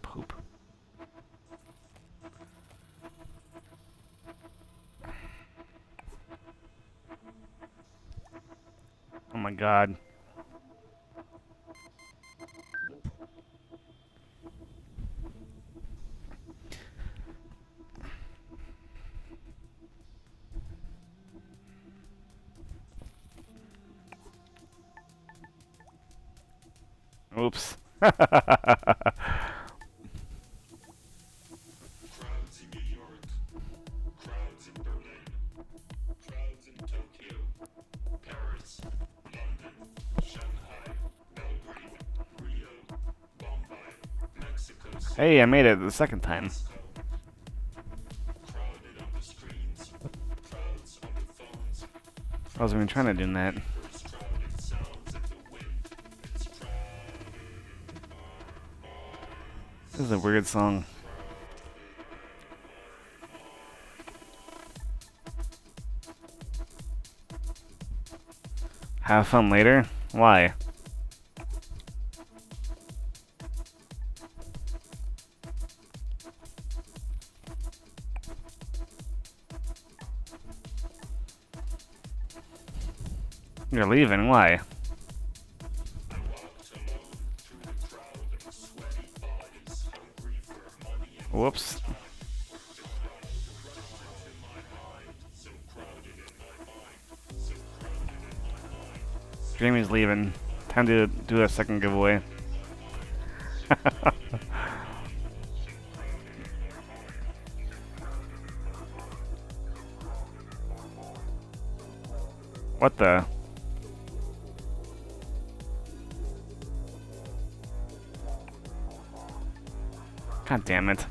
poop. Oh my god. Oops. Crowds in New York, crowds in Berlin, crowds in Tokyo, Paris, London, Shanghai, Belgrade, Rio, Bombay, Mexico City. Hey, I made it the second time. Crowded on the screens, crowds on the phones, I wasn't even trying to do that. crowded sounds in the wind. It's This is a weird song. Have fun later? Why? You're leaving? Why? Whoops. Jamie's leaving. Time to do a second giveaway. What the? God damn it.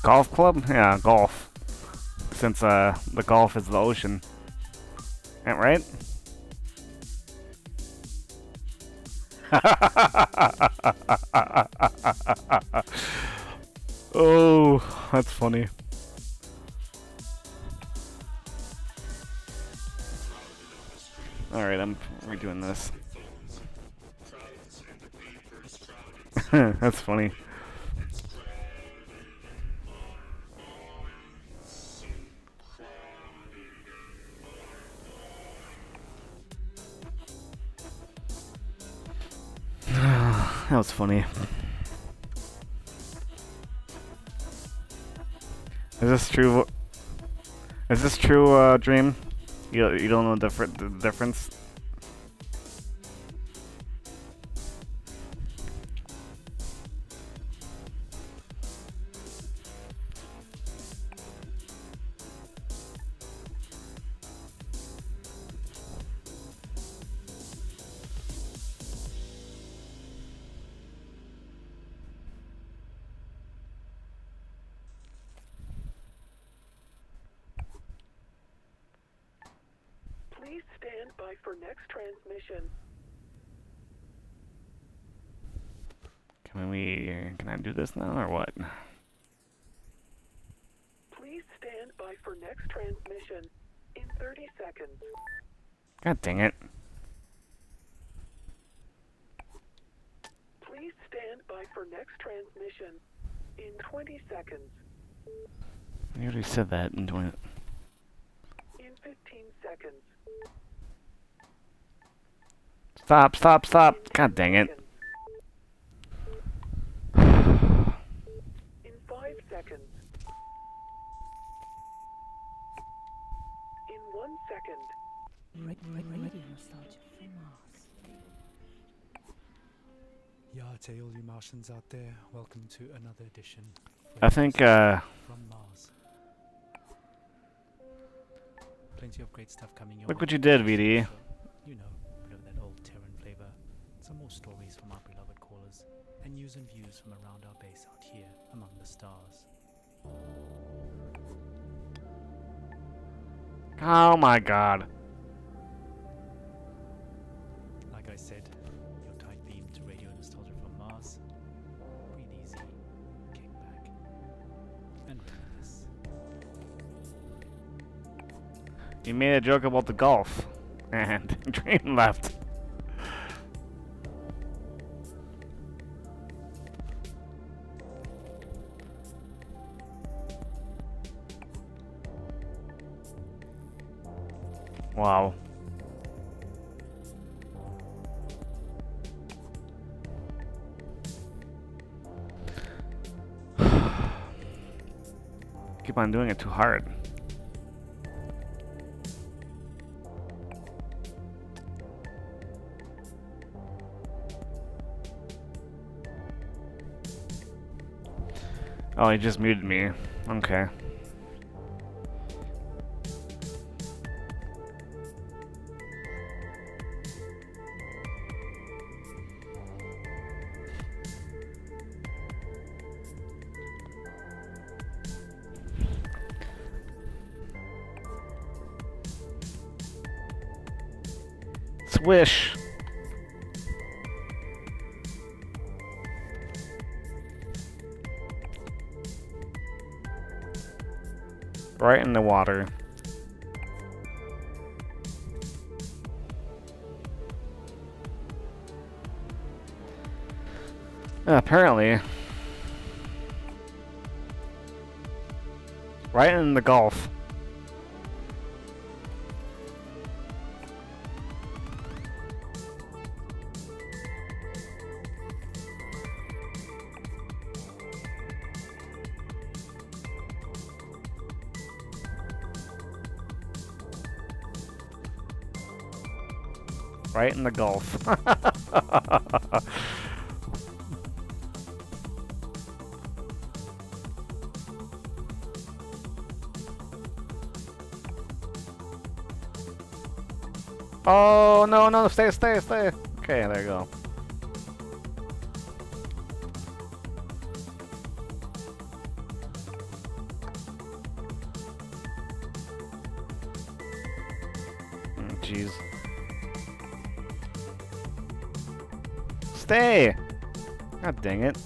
Golf club? Yeah, golf. Since the Gulf is the ocean. Right? Oh, that's funny. Alright, I'm redoing this. That's funny. That was funny. Is this true? Is this true, Dream? You don't know the difference? Please stand by for next transmission. Can I do this now or what? Please stand by for next transmission in 30 seconds. God dang it. Please stand by for next transmission in 20 seconds. I already said that in 20. In 15 seconds. Stop. God dang it. seconds. In 1 second. Radio nostalgia from Mars. Yeah, to all you Martians out there, welcome to another edition. I think, From Mars. Plenty of great stuff coming your look way. what you did, VD. You know, a bit of that old Terran flavor. Some more stories from our beloved callers, and news and views from around our base out here among the stars. Oh my god. Like I said, your tight beam to Radio Nostalgia from Mars. Breathe easy, kick back, and reminisce. You made a joke about the golf, and Dream left. Wow. Keep on doing it too hard. Oh, he just muted me. Okay. Swish. Right in the water. Apparently. Right in the Gulf. Right in the Gulf. Oh, no, no, stay. Okay, there you go. Jeez. Stay! God dang it.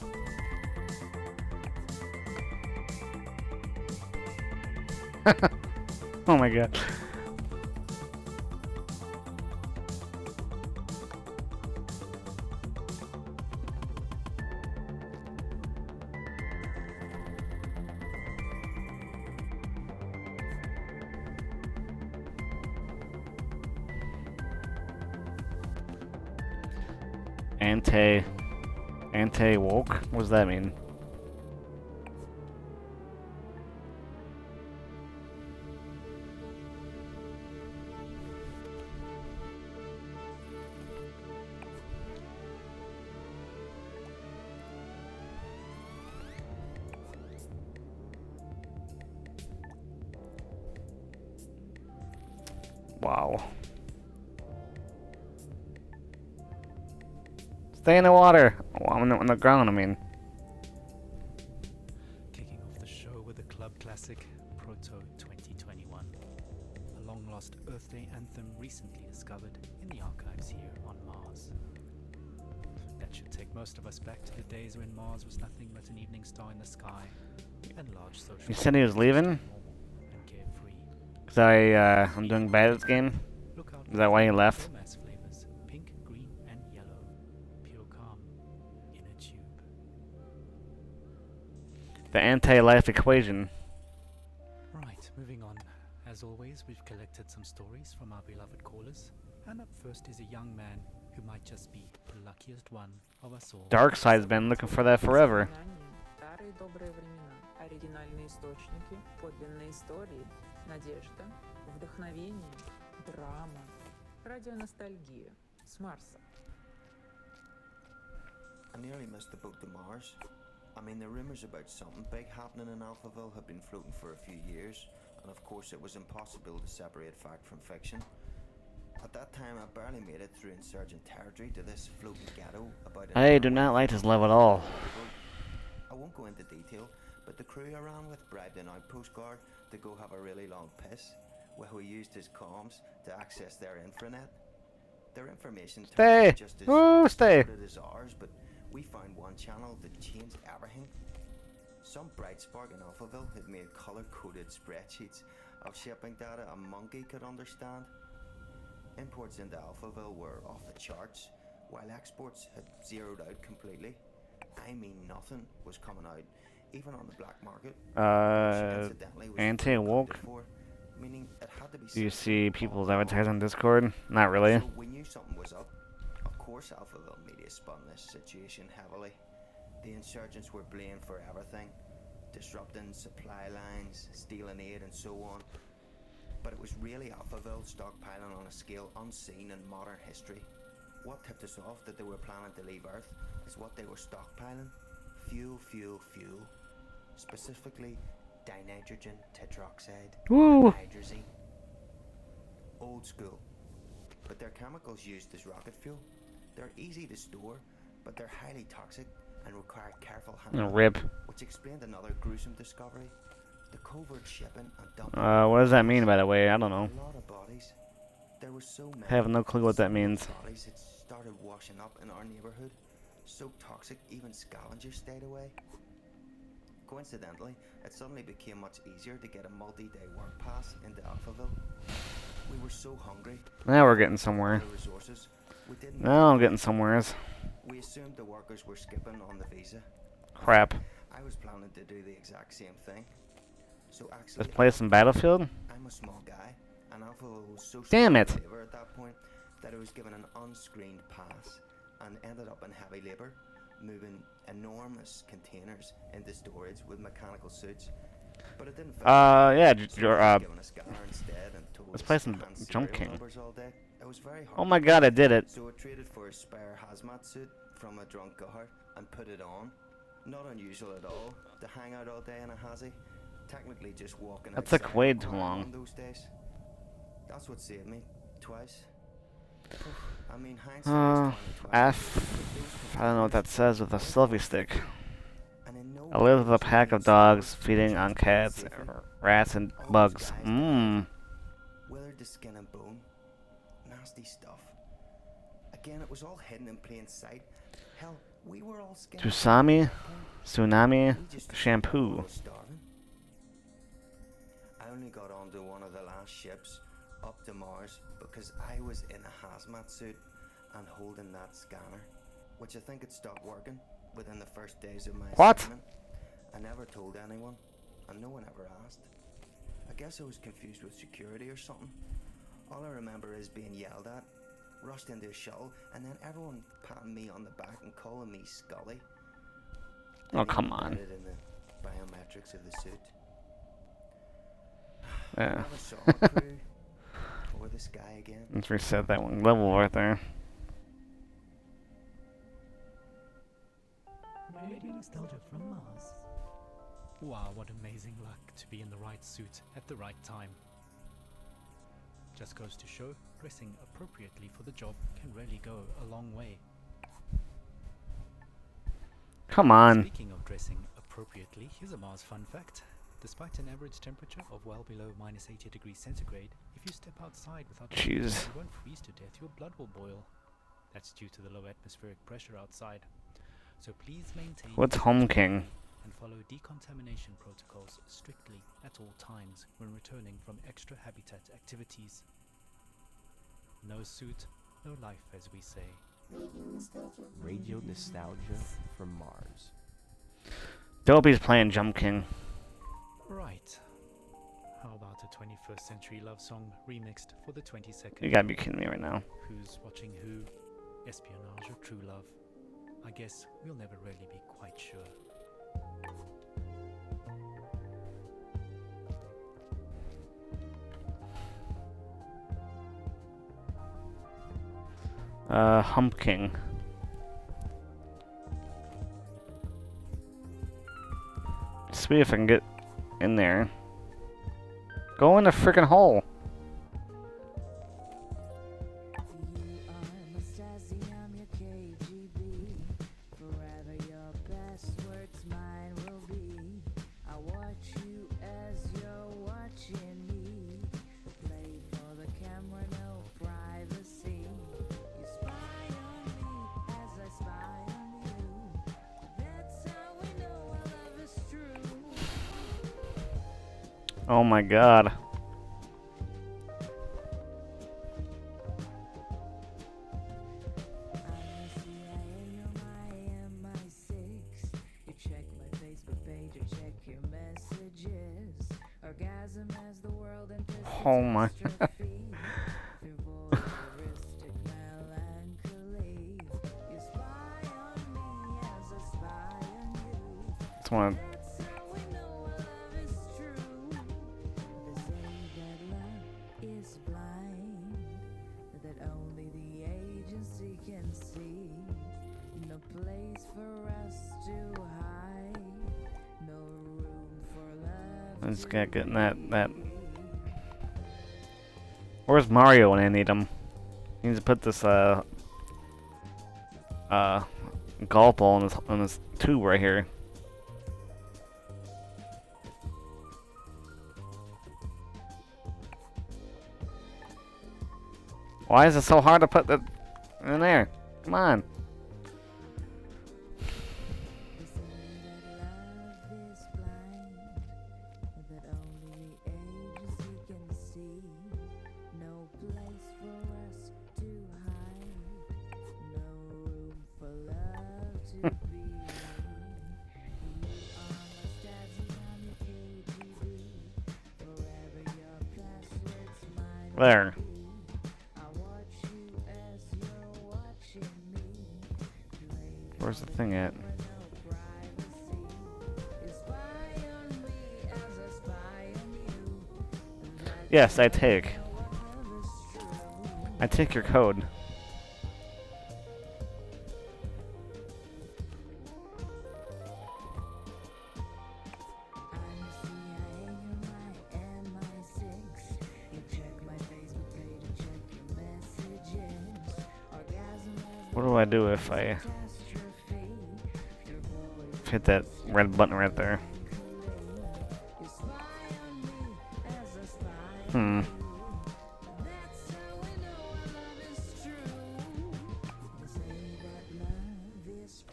Oh my god. Anti-woke? What does that mean? Wow. Stay in the water. Oh, I'm on the ground, I mean. Kicking off the show with a club classic, Proto 2021. A long-lost Earth Day anthem recently discovered in the archives here on Mars. That should take most of us back to the days when Mars was nothing but an evening star in the sky and large social... You said he was leaving? And carefree. Cause I'm doing bad at this game? Is that why he left? Romance flavors, pink, green, and yellow. Pure calm in a tube. The anti-life equation. Right, moving on. As always, we've collected some stories from our beloved callers. And up first is a young man who might just be the luckiest one of us all. Darkseid's been looking for that forever. Старые добрые времена. оригинальные источники, подлинные истории, надежда, вдохновение, драма, радионостальгия с Марса. I nearly missed the boat to Mars. I mean, the rumors about something big happening in Alphaville have been floating for a few years, and of course it was impossible to separate fact from fiction. At that time, I barely made it through insurgent territory to this floating ghetto about an I hour do away not like from this level at all. I won't go into detail, but the crew I ran with bribed an outpost guard to go have a really long piss, while we used his comms to access their infranet. Their information turned out just as distorted as ours, but we found one channel that changed everything. Some bright spark in Alphaville had made color-coded spreadsheets of shipping data a monkey could understand. Imports into Alphaville were off the charts, while exports had zeroed out completely. I mean, nothing was coming out, even on the black market. Anti-woke? Meaning it had to be. Do you see people's advertising on Discord? Not really. So we knew something was up. Of course, Alphaville media spun this situation heavily. The insurgents were blamed for everything, disrupting supply lines, stealing aid, and so on. But it was really Alphaville stockpiling on a scale unseen in modern history. What tipped us off that they were planning to leave Earth is what they were stockpiling: fuel, fuel, fuel. Specifically, dinitrogen tetroxide, hydrazine. Old school. But they're chemicals used as rocket fuel. They're easy to store, but they're highly toxic and require careful handling. Rip. Which explained another gruesome discovery: the covert shipping and dumping. What does that mean, by the way? I don't know. A lot of bodies. There were so many. I have no clue what that means. Bodies had started washing up in our neighborhood, so toxic even scavengers stayed away. Coincidentally, it suddenly became much easier to get a multi-day work pass into Alphaville. We were so hungry. Now we're getting somewhere. Now I'm getting somewheres. We assumed the workers were skipping on the visa. Crap. I was planning to do the exact same thing. So actually, Let's play some Battlefield. I'm a small guy, and Alphaville was so Damn it! at that point that I was given an unscreened pass and ended up in heavy labor, moving enormous containers into storage with mechanical suits. But it didn't. Yeah, let's play some Jump King. Oh my god, I did it. So I traded for a spare hazmat suit from a drunk guard and put it on. Not unusual at all to hang out all day in a hazy. Technically just walking That took outside way on too my long. own those days. That's what saved me twice. I mean, hindsight is 20/20. F. I don't know what that says with a selfie stick. I live with a pack of dogs feeding on cats, rats, and bugs. Mmm. Withered to skin and bone. Nasty stuff. Again, it was all hidden in plain sight. Hell, we were all scared. Tsunami, shampoo. I only got onto one of the last ships up to Mars because I was in a hazmat suit and holding that scanner, which I think had stopped working within the first days of my assignment. I never told anyone, and no one ever asked. I guess I was confused with security or something. All I remember is being yelled at, rushed into a shuttle, and then everyone patting me on the back and calling me Scully. Oh, come on. In the biometrics of the suit. Yeah. I never saw my crew or this guy again. Let's reset that one level right there. Radio nostalgia from Mars. Wow, what amazing luck to be in the right suit at the right time. Just goes to show, dressing appropriately for the job can really go a long way. Come on. Speaking of dressing appropriately, here's a Mars fun fact. Despite an average temperature of well below minus 80 degrees centigrade, if you step outside without Jeez. you won't freeze to death, your blood will boil. That's due to the low atmospheric pressure outside. So please maintain What's Home King? and follow decontamination protocols strictly at all times when returning from extra habitat activities. No suit, no life, as we say. Radio nostalgia from Mars. Dopey's playing Jump King. Right. How about a 21st century love song remixed for the 22nd? You gotta be kidding me right now. Who's watching who? Espionage or true love? I guess we'll never really be quite sure. Hump King. See if I can get in there. Go in the freaking hole. Oh my god. Oh my. It's one. I just gotta get in that. Where's Mario when I need him? He needs to put this golf ball on this tube right here. Why is it so hard to put that in there? Come on. There. Where's the thing at? Yes, I take your code. What do I do if I hit that red button right there?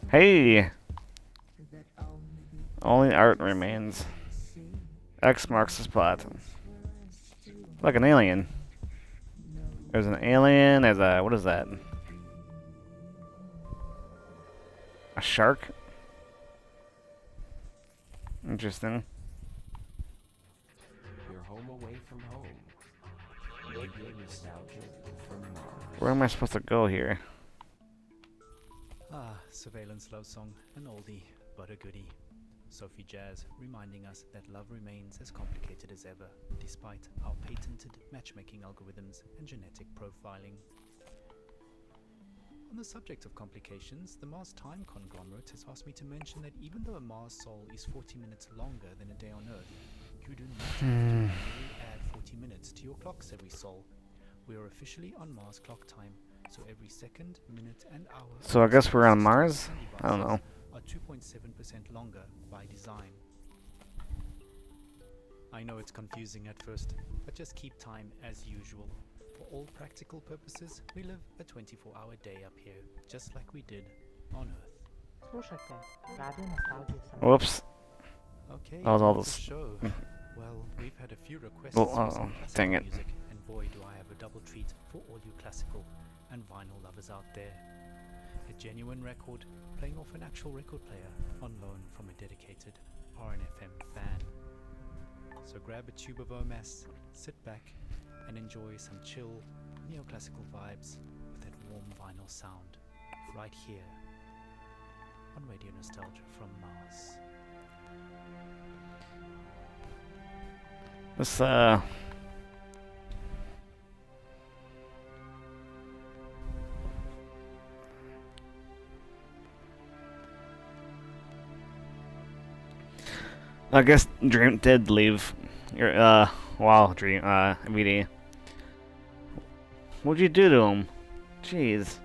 Hey! Only art remains. X marks the spot. Like an alien. There's an alien, there's a... what is that? A shark? Interesting. You're home away from home. Radio nostalgia from Mars. Where am I supposed to go here? Ah, surveillance love song, an oldie, but a goodie. Sophie Jazz reminding us that love remains as complicated as ever, despite our patented matchmaking algorithms and genetic profiling. On the subject of complications, the Mars Time Conglomerate has asked me to mention that even though a Mars sol is 40 minutes longer than a day on Earth, you do not have to manually add 40 minutes to your clock's every sol. We are officially on Mars clock time, so every second, minute, and hour. So I guess we're on Mars? I don't know. Are 2.7% longer by design. I know it's confusing at first, but just keep time as usual. For all practical purposes, we live a 24-hour day up here, just like we did on Earth. Whoops. Okay, That was all the this. show. Well, we've had a few requests Well, for some dang classical it. music, and boy do I have a double treat for all you classical and vinyl lovers out there. A genuine record playing off an actual record player on loan from a dedicated RNFM fan. So grab a tube of OMAS, sit back, and enjoy some chill neoclassical vibes with that warm vinyl sound right here on Radio Nostalgia from Mars. This I guess Dream did leave. Wow, Dream, VD. What'd you do to him? Jeez.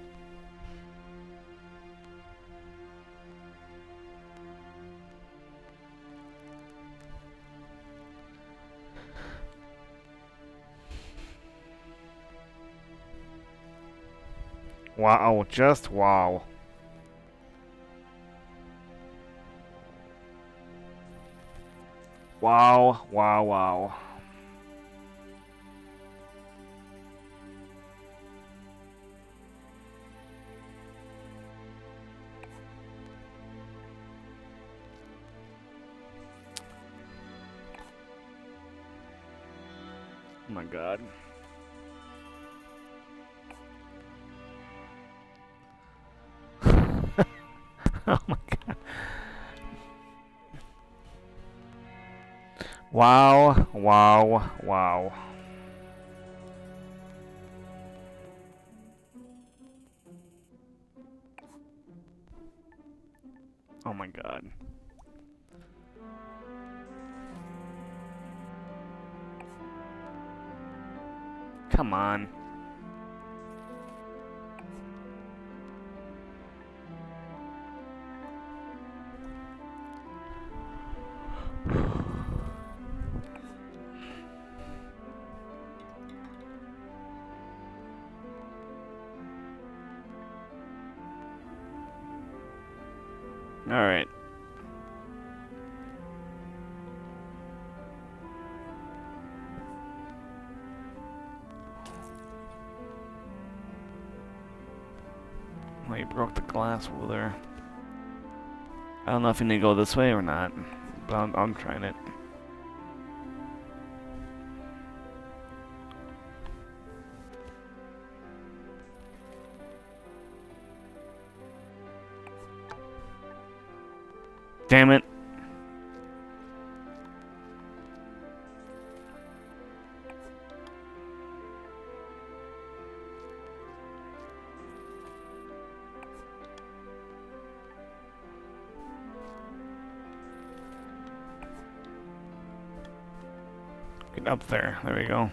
Wow, just wow. Wow, wow, wow. Oh my god. Oh my god. Wow, wow, wow. Oh my god. Come on. All right. Well, you broke the glass wheel there. I don't know if you need to go this way or not, but I'm trying it. Damn it. Get up there. There we go.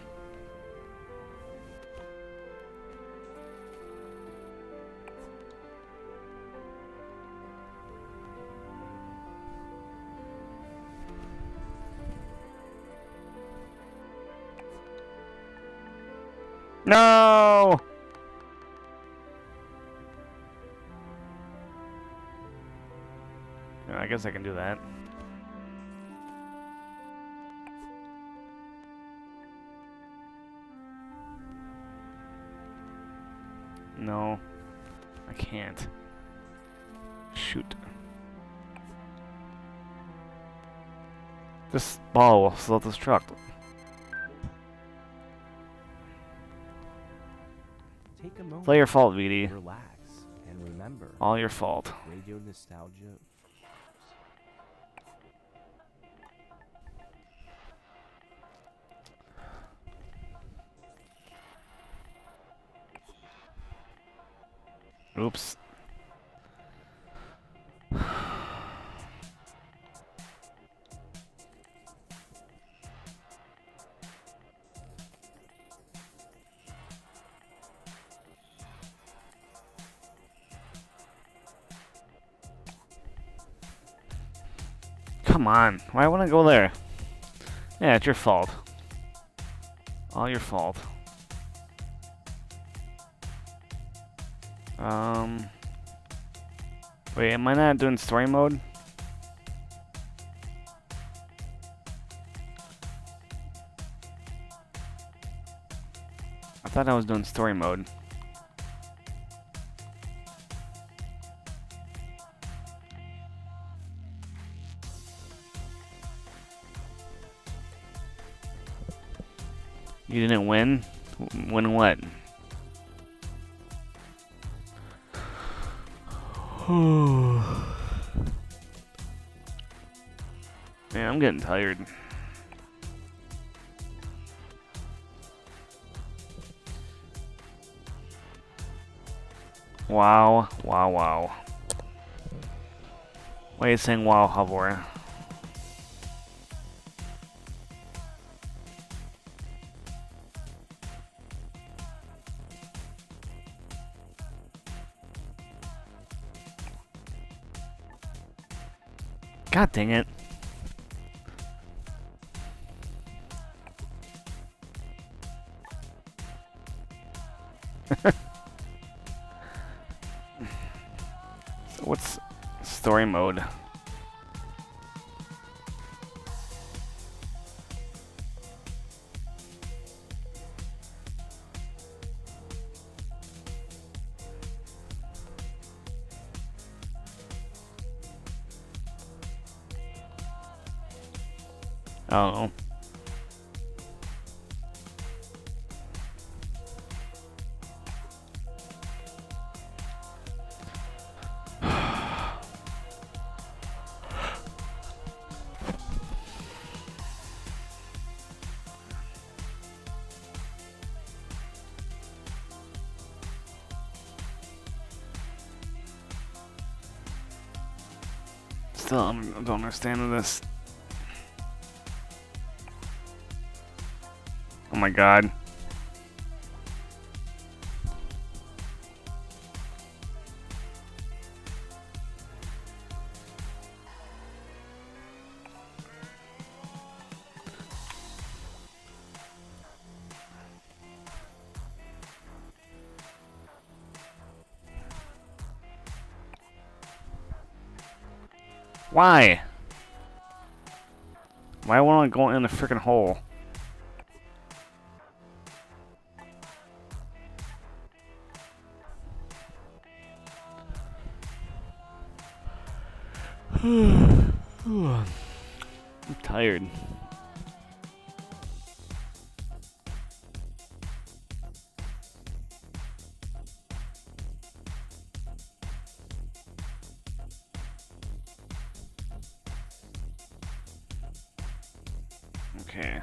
No! I guess I can do that. No, I can't. Shoot. This ball will slow this truck. Take a moment. It's all your fault, VD. Relax and remember. All your fault. Radio nostalgia. Oops. Come on. Why wouldn't I go there? Yeah, it's your fault. All your fault. Wait, am I not doing story mode? I thought I was doing story mode. You didn't win? Win what? Man, I'm getting tired. Wow, wow, wow. Why are you saying wow, Havor? God dang it. So what's story mode? I don't know. Still, I don't understand this. Oh my god. Why? Why won't I go in the freaking hole? I'm tired. Okay.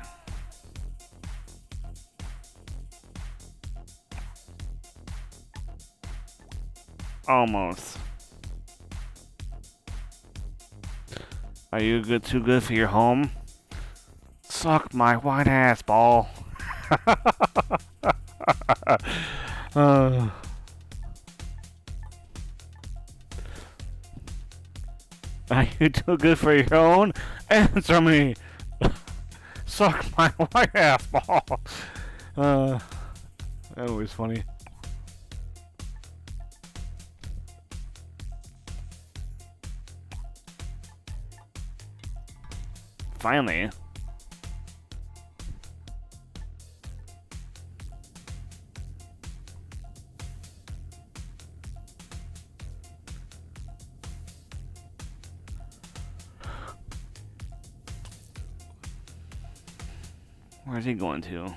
Almost. Are you good? Too good for your home? Suck my white ass ball. uh. Are you too good for your own? Answer me. Suck my white ass ball. That was funny. Finally. Where's he going to?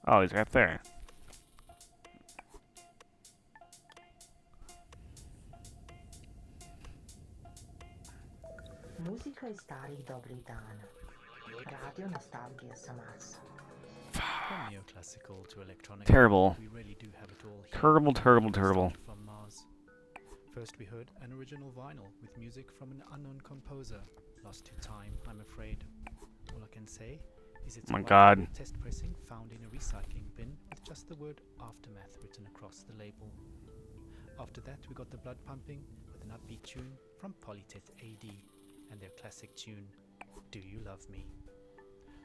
Oh, he's right there. Muzika iz starih dobrih dana. Radio nostalgija sa Marsa. From neoclassical to electronic, Terrible. we really do have it all here. Terrible. From Mars. First we heard an original vinyl with music from an unknown composer. Lost to time, I'm afraid. All I can say is it's Oh my a God. test pressing found in a recycling bin with just the word Aftermath written across the label. After that we got the blood pumping with an upbeat tune from Polyteth AD and their classic tune, Do You Love Me?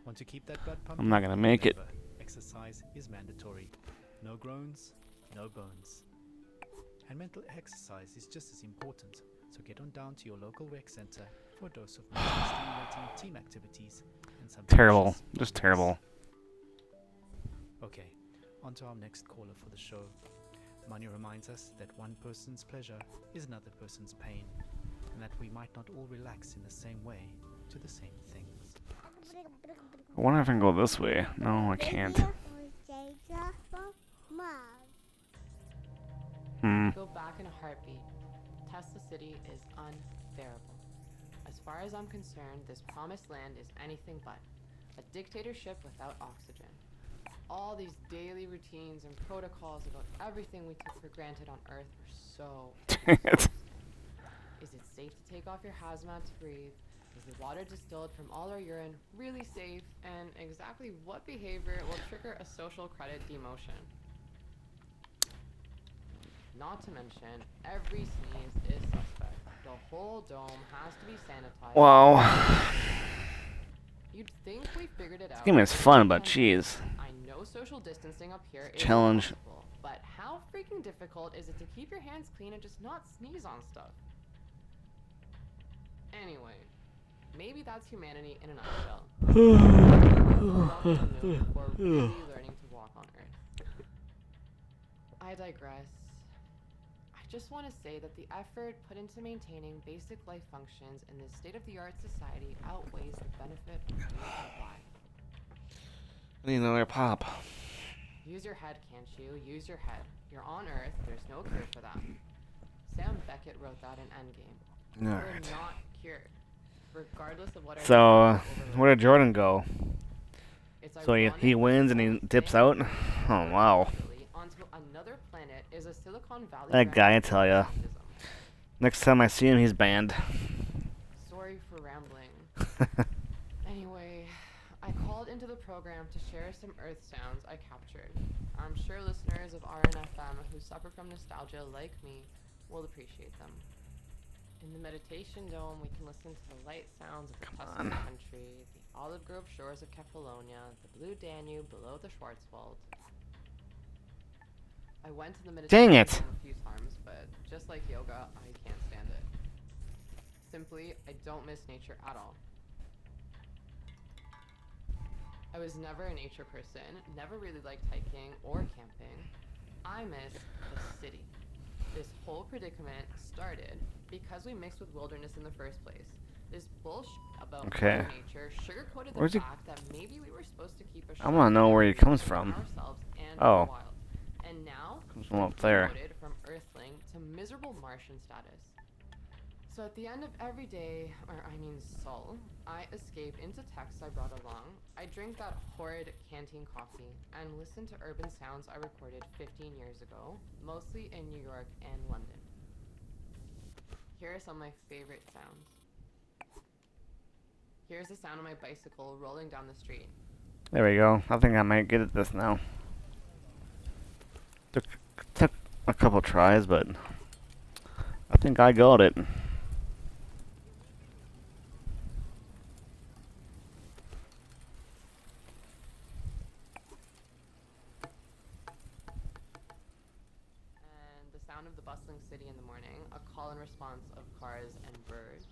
Want to keep that blood pumping? I'm not gonna make it. Remember, exercise is mandatory. No groans, no bones. And mental exercise is just as important, so get on down to your local rec center for a dose of mentally stimulating team activities and some Terrible. delicious Just moments. terrible. Okay, on to our next caller for the show. Money reminds us that one person's pleasure is another person's pain, and that we might not all relax in the same way to the same things. I wonder if I can go this way. No, I can't. Go back in a heartbeat. Tesla City is unbearable. As far as I'm concerned, this promised land is anything but a dictatorship without oxygen. All these daily routines and protocols about everything we took for granted on Earth are so exhausting. Is it safe to take off your hazmat to breathe? Is the water distilled from all our urine really safe? And exactly what behavior will trigger a social credit demotion? Not to mention, every sneeze is suspect. The whole dome has to be sanitized. Wow. You'd think we figured it out. This game is fun, but jeez. I know social distancing up here is Challenge. impossible, but how freaking difficult is it to keep your hands clean and just not sneeze on stuff? Anyway, maybe that's humanity in a nutshell. Before really learning to walk on Earth. I digress. I just want to say that the effort put into maintaining basic life functions in this state-of-the-art society outweighs the benefit of being alive. I need another pop. Use your head, can't you? Use your head. You're on Earth, there's no cure for that. Sam Beckett wrote that in Endgame. Alright. We're not cured. Regardless of what our So, where did Jordan go? So he wins and he dips out? Oh, wow. onto another planet is a Silicon Valley. That guy, I tell ya. Next time I see him, he's banned. Sorry for rambling. Anyway, I called into the program to share some Earth sounds I captured. I'm sure listeners of RNFM who suffer from nostalgia like me will appreciate them. In the meditation dome, we can listen to the light sounds of the Tuscan country, the olive grove shores of Kefalonia, the blue Danube below the Schwarzwald. I went to the meditation dome a few times, but just like yoga, I can't stand it. Simply, I don't miss nature at all. I was never a nature person, never really liked hiking or camping. I miss the city. This whole predicament started because we mixed with wilderness in the first place. This bullshit about nature sugarcoated the fact that maybe we were supposed to keep a I want to know where he comes from. ourselves and Oh. the wild. And now, Comes from up there. promoted from Earthling to miserable Martian status. So at the end of every day, soul, I escape into texts I brought along. I drink that horrid canteen coffee and listen to urban sounds I recorded 15 years ago, mostly in New York and London. Here are some of my favorite sounds. Here's the sound of my bicycle rolling down the street. There we go. I think I might get at this now. Took a couple tries, but I think I got it. And the sound of the bustling city in the morning, a call and response of cars and birds.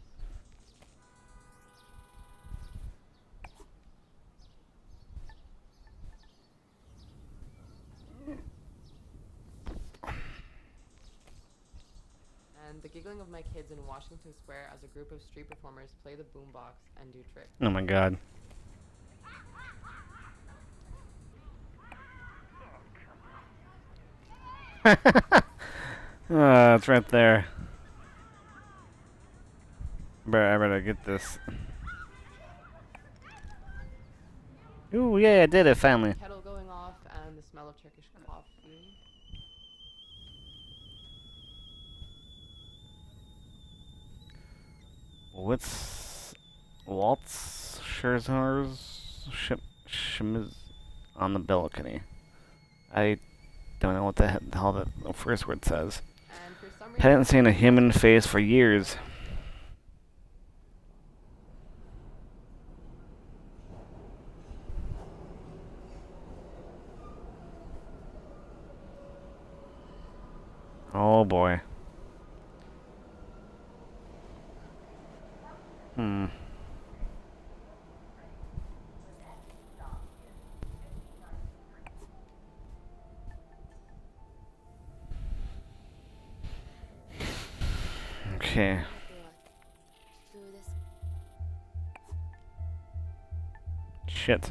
And the giggling of my kids in Washington Square as a group of street performers play the boombox and do tricks. Oh my god. It's right there. I better get this. Ooh, yeah, I did it finally. Kettle going off and the smell of Turkish coffee. Waltz Scherzer's Shimiz on the balcony. I don't know what the hell the first word says. I hadn't seen a human face for years. Oh boy. Okay. Shit.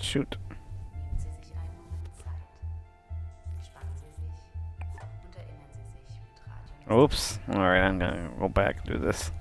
Shoot. Oops. Alright, I'm gonna go back and do this.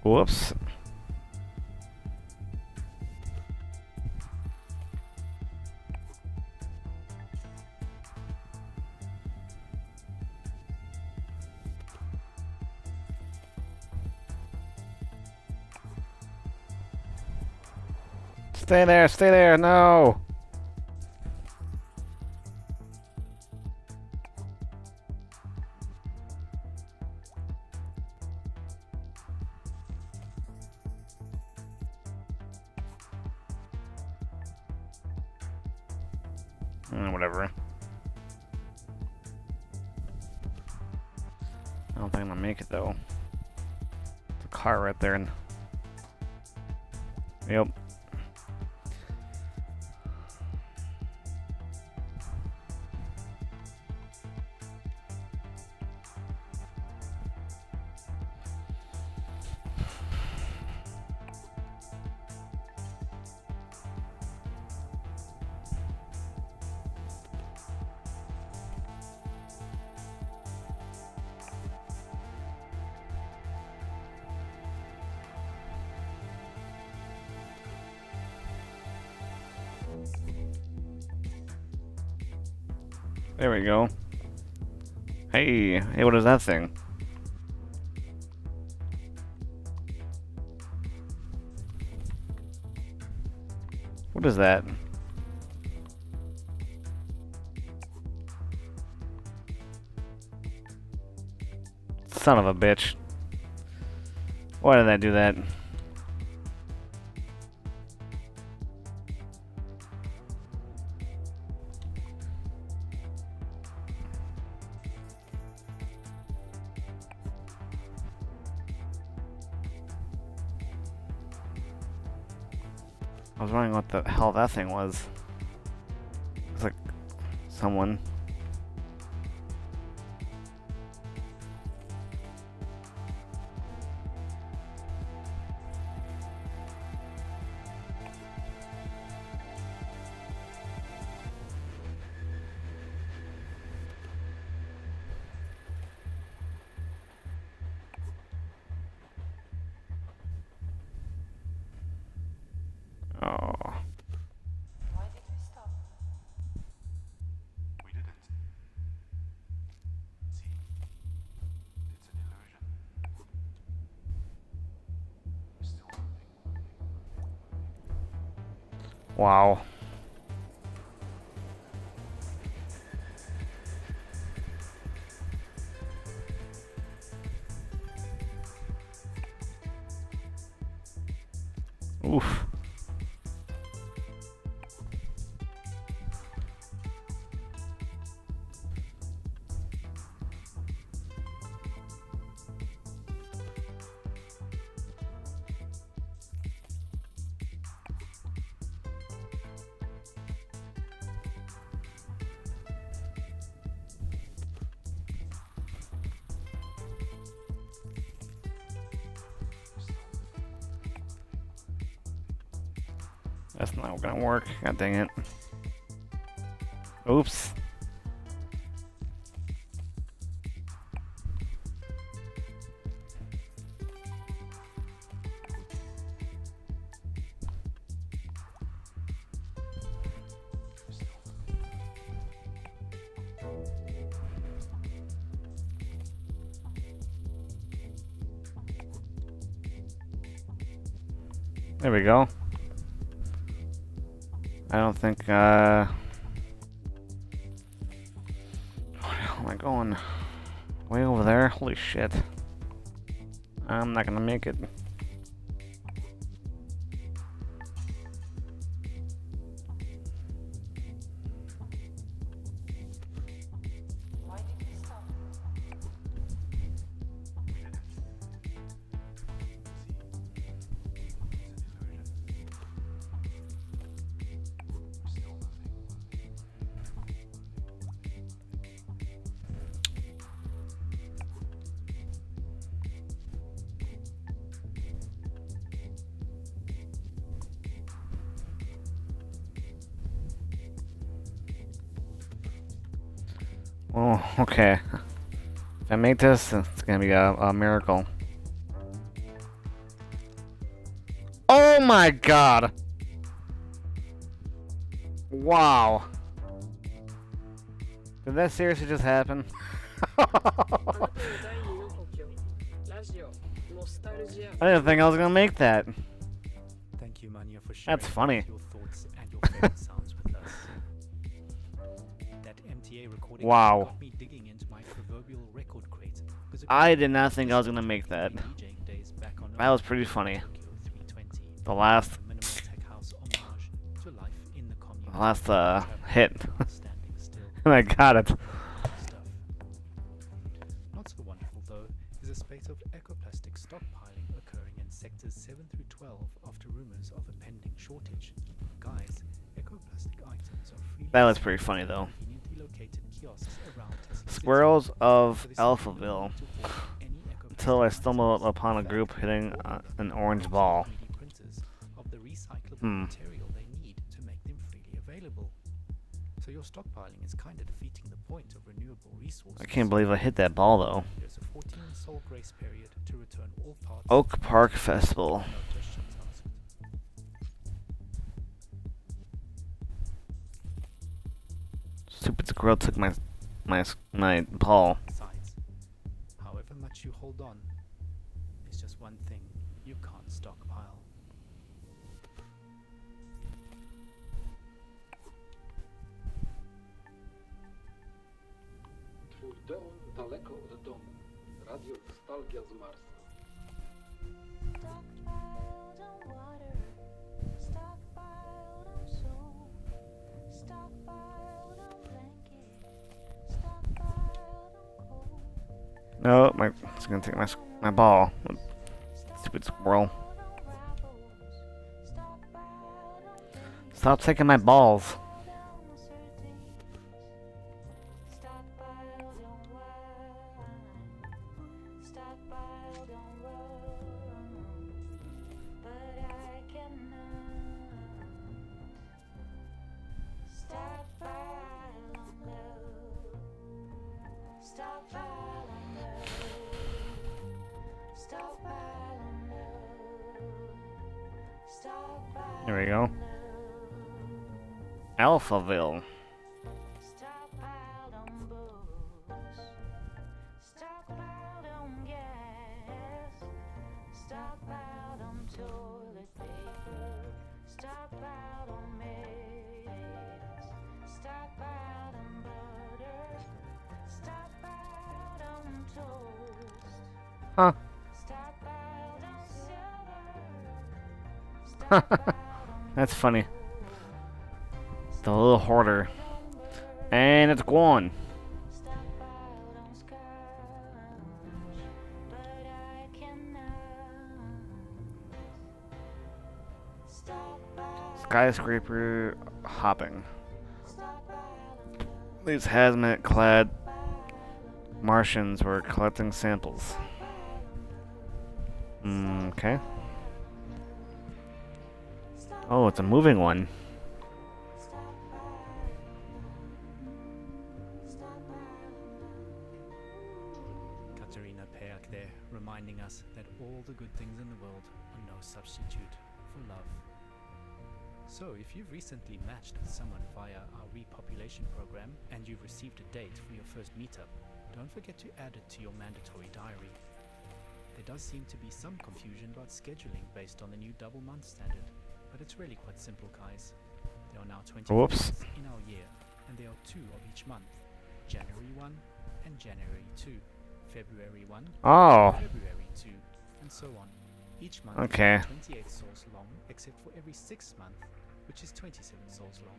Whoops. Stay there, no! Whatever. I don't think I'm gonna make it though. There's a car right there and... Yep. There we go. Hey, what is that thing? What is that? Son of a bitch. Why did I do that? I was wondering what the hell that thing was. It's like someone. Oh. Why did we stop? We didn't. See? It's an illusion. Still moving. Wow. Oof. That's not gonna work. God dang it. Oops. There we go. I don't think, where the hell am I going? Way over there? Holy shit. I'm not gonna make it. Why did we stop? We didn't. Oh, okay. If I make this, it's gonna be a miracle. my god! Wow. Did that seriously just happen? I didn't think I was gonna make that. Thank you, Manya, for sharing That's funny. your thoughts and your favorite sounds with us. That MTA recording Wow. got me digging into my proverbial record crate. I did not think I was gonna make that. That was pretty funny. The last hit. And I got it. Not so wonderful, though, is a spate of ecoplastic stockpiling occurring in sectors 7 through 12 after rumors of a pending shortage. Guys, ecoplastic items are freely That was pretty funny though. conveniently located kiosks around Tesla Squirrels City. of So this is Alphaville. to avoid any Until I stumbled upon a group hitting an orange ball. 3D printers of the recyclable Hmm. material they need to make them freely available. So your stockpiling is kind of defeating the point of renewable resources. I can't believe I hit that ball though. There's a 14 sol grace period to return all parts. Oak Park Festival. No questions asked. Stupid squirrel took my ball. Besides, however much you hold on, there's just one thing you can't stockpile. Twój dom daleko od domu. Radio Nostalgia z Marsa. Stockpiled on water, stockpiled on soul, stockpiled on blanket, stockpiled on coal. No, it's gonna take my ball. Stupid squirrel. Stop taking my balls. Stockpiled on rum, but I cannot. Stockpiled on love, stockpiled on love, stockpiled on love, stockpiled. There we go. Alphaville. Stockpiled on books, stockpiled on gas, stockpiled on toilet paper, stockpiled on maids, stockpiled on butter, stockpiled on toast, Huh. stockpiled on silver, That's funny. The little hoarder. And it's gone. stockpiled on scotch, but I cannot. Stockpiled, Skyscraper hopping. These hazmat clad Martians were collecting samples. Okay. Oh, it's a moving one. Katarina Peak there, reminding us that all the good things in the world are no substitute for love. So, if you've recently matched with someone via our repopulation program and you've received a date for your first meetup, don't forget to add it to your mandatory diary. There does seem to be some confusion about scheduling based on the new double month standard, but it's really quite simple, guys. There are now 20 Whoops. months in our year, and there are 2 of each month, January 1 and January 2, February 1, Oh. February 2, and so on. Each month Okay. is 28 sols long, except for every 6th month, which is 27 sols long.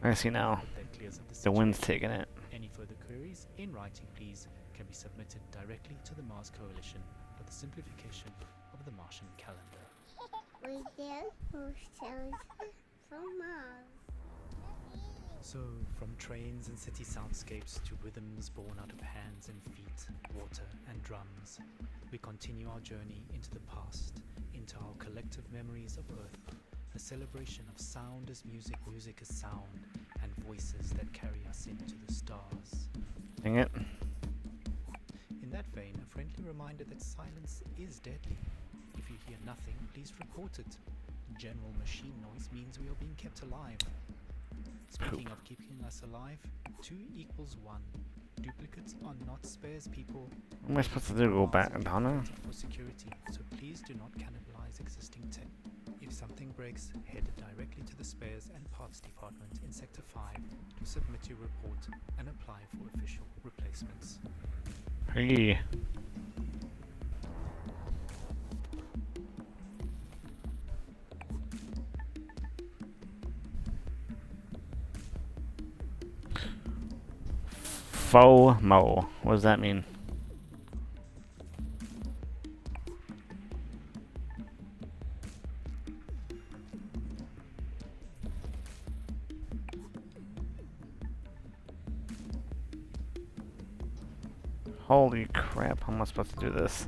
I see now. Hope that clears up The wind's situation. taking it. Any further queries, in writing please, can be submitted directly to the Mars Coalition for the simplification of the Martian calendar. We did ourselves from Mars. So, from trains and city soundscapes to rhythms born out of hands and feet, water and drums, we continue our journey into the past, into our collective memories of Earth, a celebration of sound as music, music as sound, and voices that carry us into the stars. Dang it. In that vein, a friendly reminder that silence is deadly. If you hear nothing, please report it. general machine noise means we are being kept alive. Speaking of keeping us alive, 2 equals 1. Duplicates are not spares, people. What am I supposed to do? Go back down there? For security, so please do not cannibalize existing tech. If something breaks, head directly to the spares and parts department in Sector 5 to submit your report and apply for official replacements. Hey. FOMO. What does that mean? Holy crap, how am I supposed to do this?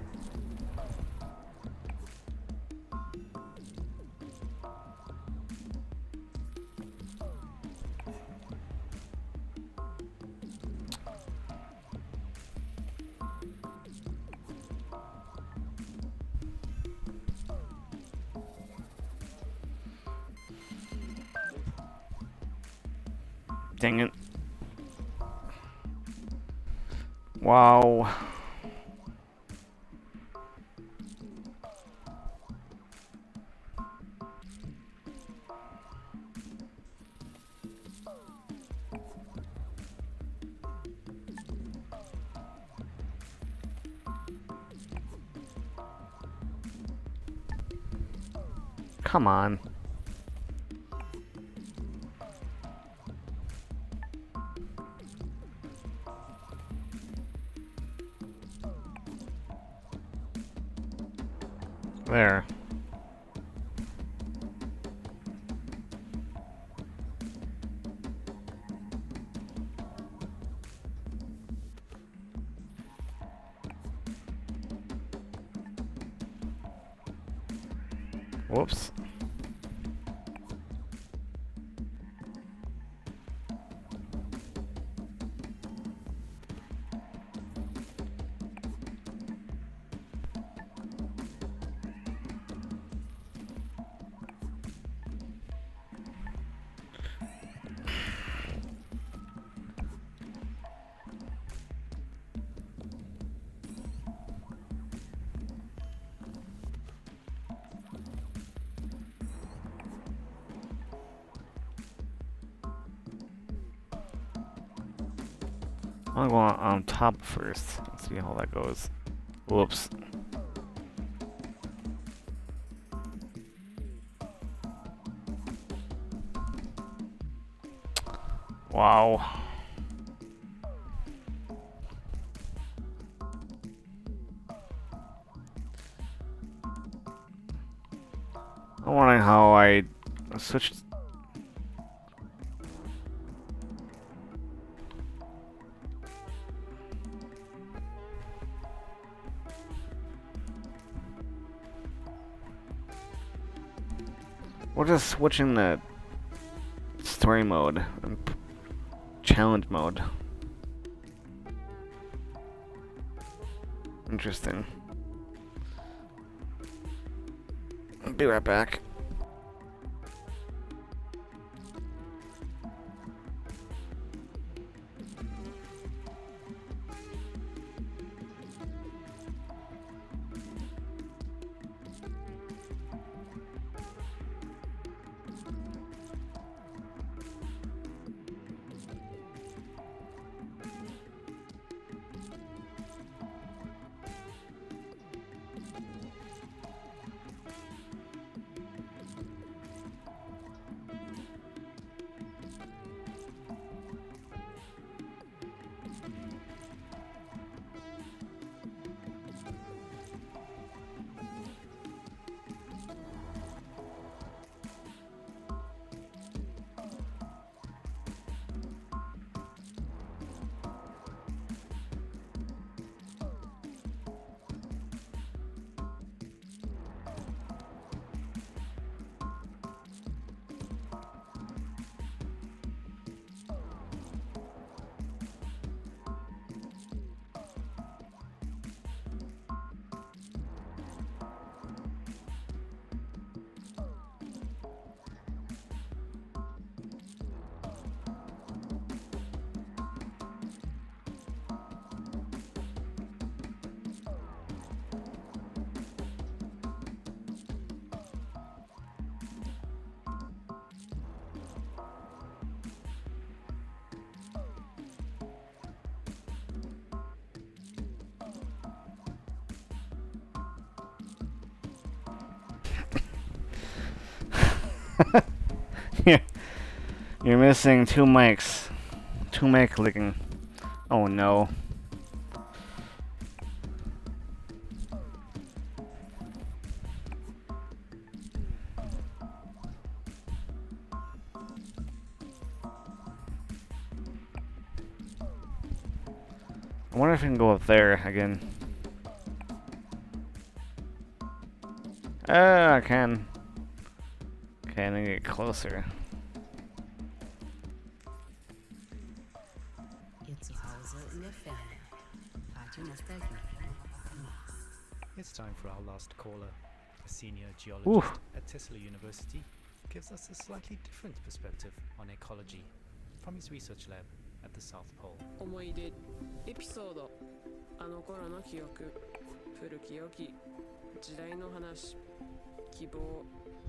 Dang it. Wow. Come on. There. Whoops. I'll go on top first. Let's see how that goes. Whoops. Wow. I'm wondering how I switched. We're just switching the story mode and challenge mode. Interesting. I'll be right back. You're you're missing two mics. Two mic clicking. Oh no. I wonder if I can go up there again. I can. Okay, I need to get closer. It's time for our last caller. A senior geologist at Tesla University gives us a slightly different perspective on ecology from his research lab at the South Pole. 思い出エピソードあの頃の記憶古き良き時代の話希望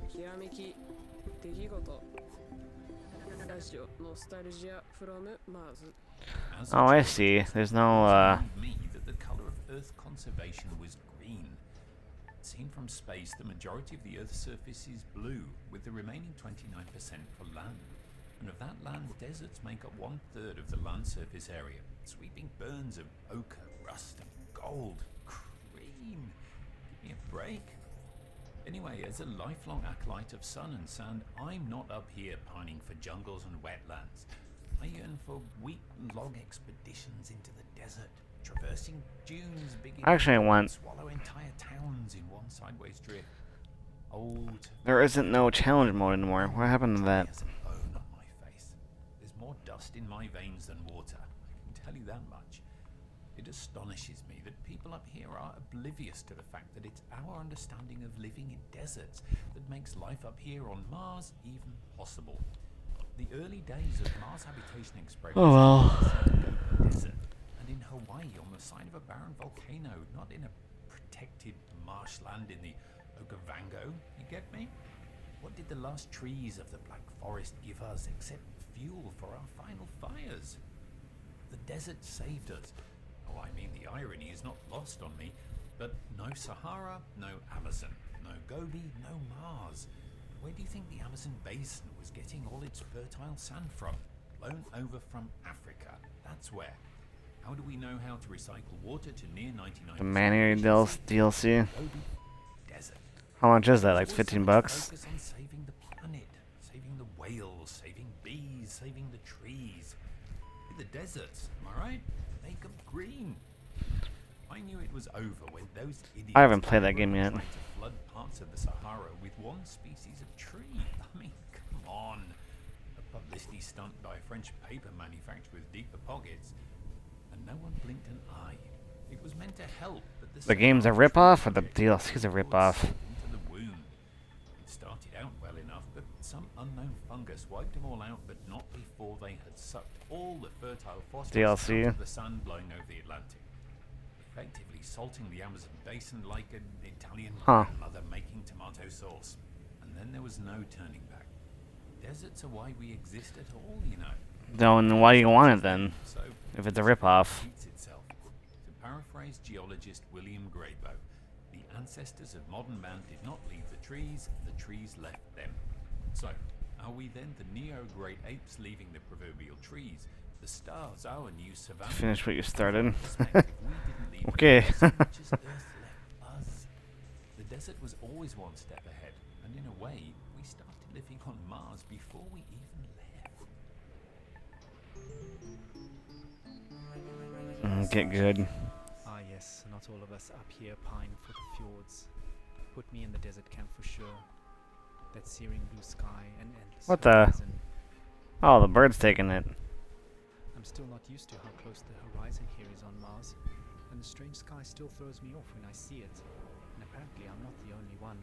ひらめき出来事ラジオノスタルジア from Mars. Oh, I see. There's no me that the color of Earth conservation was green. Seen from space, the majority of the Earth's surface is blue, with the remaining 29% for land. And of that land, deserts make up 1/3 of the land surface area. Sweeping burns of ochre, rust, and gold. Cream. Give me a break. Anyway, as a lifelong acolyte of sun and sand, I'm not up here pining for jungles and wetlands. I yearn for week-long expeditions into the desert, traversing dunes big enough to swallow entire towns in one sideways drift. There isn't no challenge mode anymore. What happened to that? There's more dust in my veins than water, I can tell you that much. It astonishes me that people up here are oblivious to the fact that it's our understanding of living in deserts that makes life up here on Mars even possible. The early days of Mars habitation desert, and in Hawaii on the side of a barren volcano, not in a protected marshland in the Okavango, you get me? What did the last trees of the Black Forest give us except fuel for our final fires? The desert saved us. Oh, I mean, the irony is not lost on me, but no Sahara, no Amazon, no Gobi, no Mars. Where do you think the Amazon basin was getting all its fertile sand from? Blown over from Africa. That's where. How do we know how to recycle water to near 99%? The Manny DLC. Desert. How much is that? Like 15 bucks? Focus on saving the planet, saving the whales, saving bees, saving the trees. The deserts, am I right? Make them green. I knew it was over when those idiots I haven't played that game yet. tried to flood parts of the Sahara with one species of tree. I mean, come on. A publicity stunt by a French paper manufacturer with deeper pockets. And no one blinked an eye. It was meant to help, but The game's a ripoff, or the DLC's a ripoff? into the wound. It started out well enough, but some unknown fungus wiped them all out, but not before they had sucked all the fertile phosphorus DLC. out of the sun blowing over the Atlantic. Effectively salting the Amazon basin like an Italian grandmother making tomato sauce. And then there was no turning back. Deserts are why we exist at all, you know. Then why do you want it then? So, If it's a ripoff. itself. To paraphrase geologist William Grayboe, the ancestors of modern man did not leave the trees left them. So, are we then the neo-great apes leaving the proverbial trees? The stars, our new savannah. Finish what you started. Okay. The desert was always one step ahead, and in a way, we started living on Mars before we even left. Get good. Ah yes, not all of us up here pine for the fjords. Put me in the desert camp for sure. That searing blue sky and endless What the? horizon. Oh, the bird's taking it. I'm still not used to how close the horizon here is on Mars, and the strange sky still throws me off when I see it. And apparently I'm not the only one.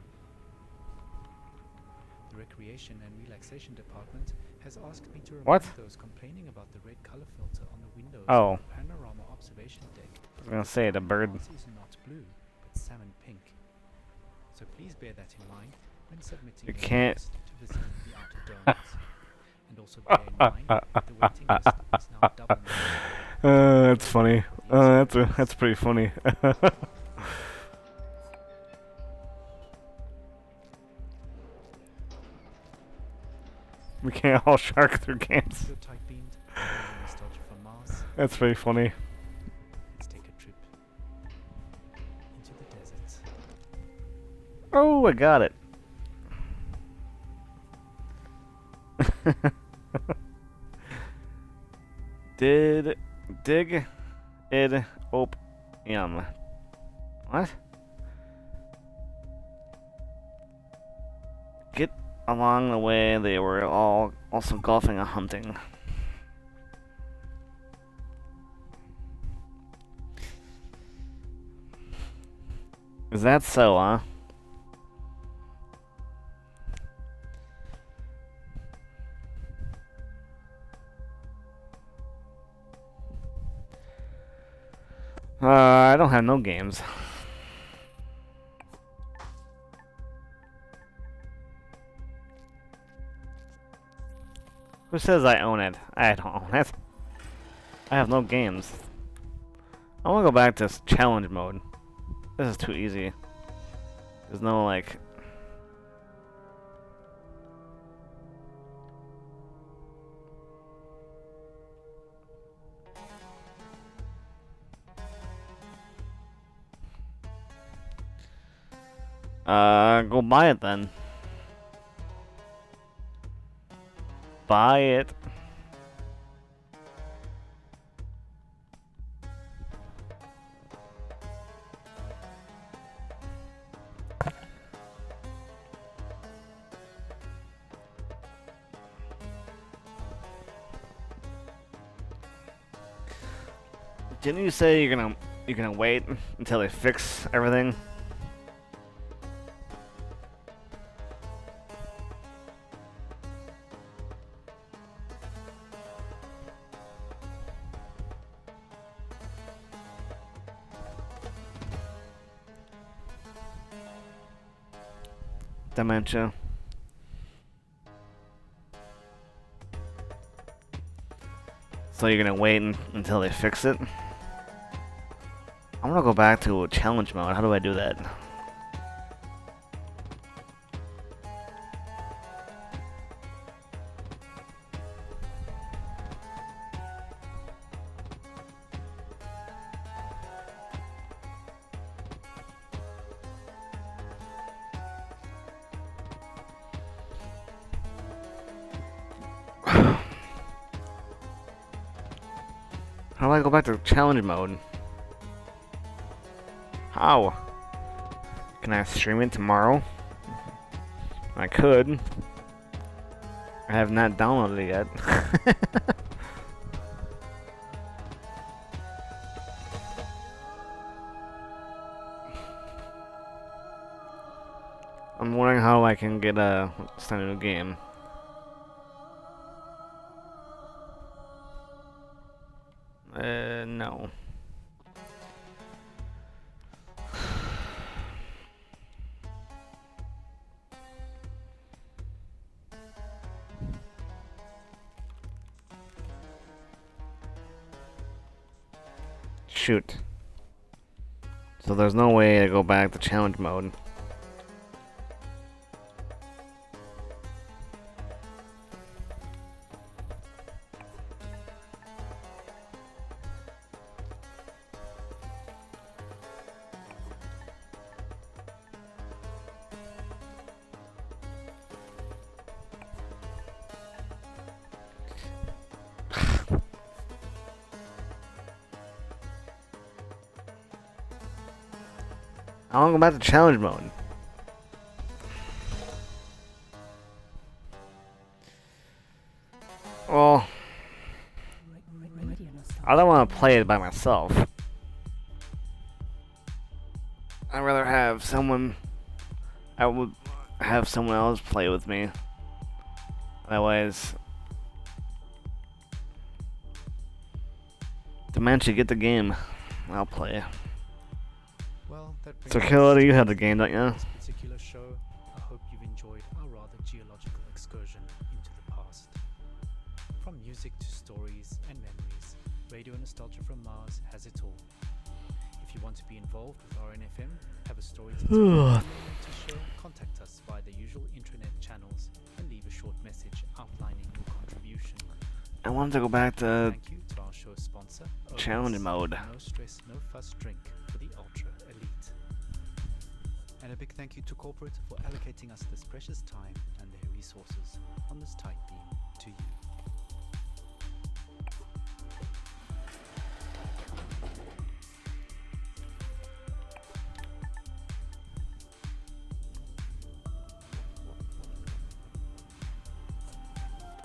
The Recreation and Relaxation Department has asked me to remind those complaining about the red color filter on the windows of the panorama observation deck. I was gonna say, the bird. Mars is not blue, but salmon pink. So please bear that in mind when submitting You your can't. request to visit the outer domes. And also bear in mind that the waiting list is now double. That's funny. That's pretty funny. We can't all shark through games. Your tight beamed, nostalgia from Mars. That's pretty funny. Let's take a trip into the desert. Oh, I got it. Dig id op yum. What? Get along the way they were all also golfing and hunting. Is that so, huh? I don't have no games. Who says I own it? I don't own it. I have no games. I want to go back to challenge mode. This is too easy. There's no, like... Go buy it then. Buy it. Didn't you say you're gonna wait until they fix everything? Dementia. So you're gonna wait until they fix it? I'm gonna go back to challenge mode. How do I do that? How do I go back to challenge mode? How? Can I stream it tomorrow? I could. I have not downloaded it yet. I'm wondering how I can get a new game. No. Shoot. So there's no way to go back to challenge mode. I want to go back to challenge mode. Well, I don't want to play it by myself. I'd rather have someone... I would have someone else play with me. Otherwise... Dementia, get the game. I'll play. Well, that brings So, us Killer, you to have the game, don't you? this particular show. I hope you've enjoyed our rather geological excursion into the past. From music to stories and memories, Radio Nostalgia from Mars has it all. If you want to be involved with RNFM, have a story to tell, or to share, contact us via the usual intranet channels and leave a short message outlining I wanted to go back to Thank you to our show sponsor, challenge Oasis, mode. No stress, no fuss drink for the ultra elite. And a big thank you to corporate for allocating us this precious time and their resources on this tight beam to you.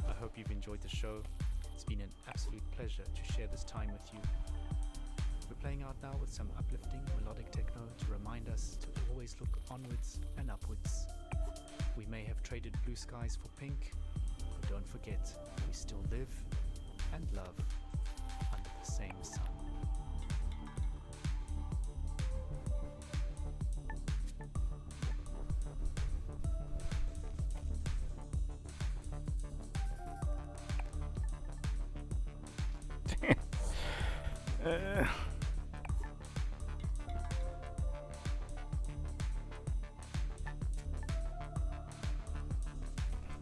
I hope you've enjoyed the show. It's been an absolute pleasure to share this time with you. We're playing out now with some uplifting melodic techno to remind us to always look onwards and upwards. We may have traded blue skies for pink, but don't forget, we still live and love under the same sun.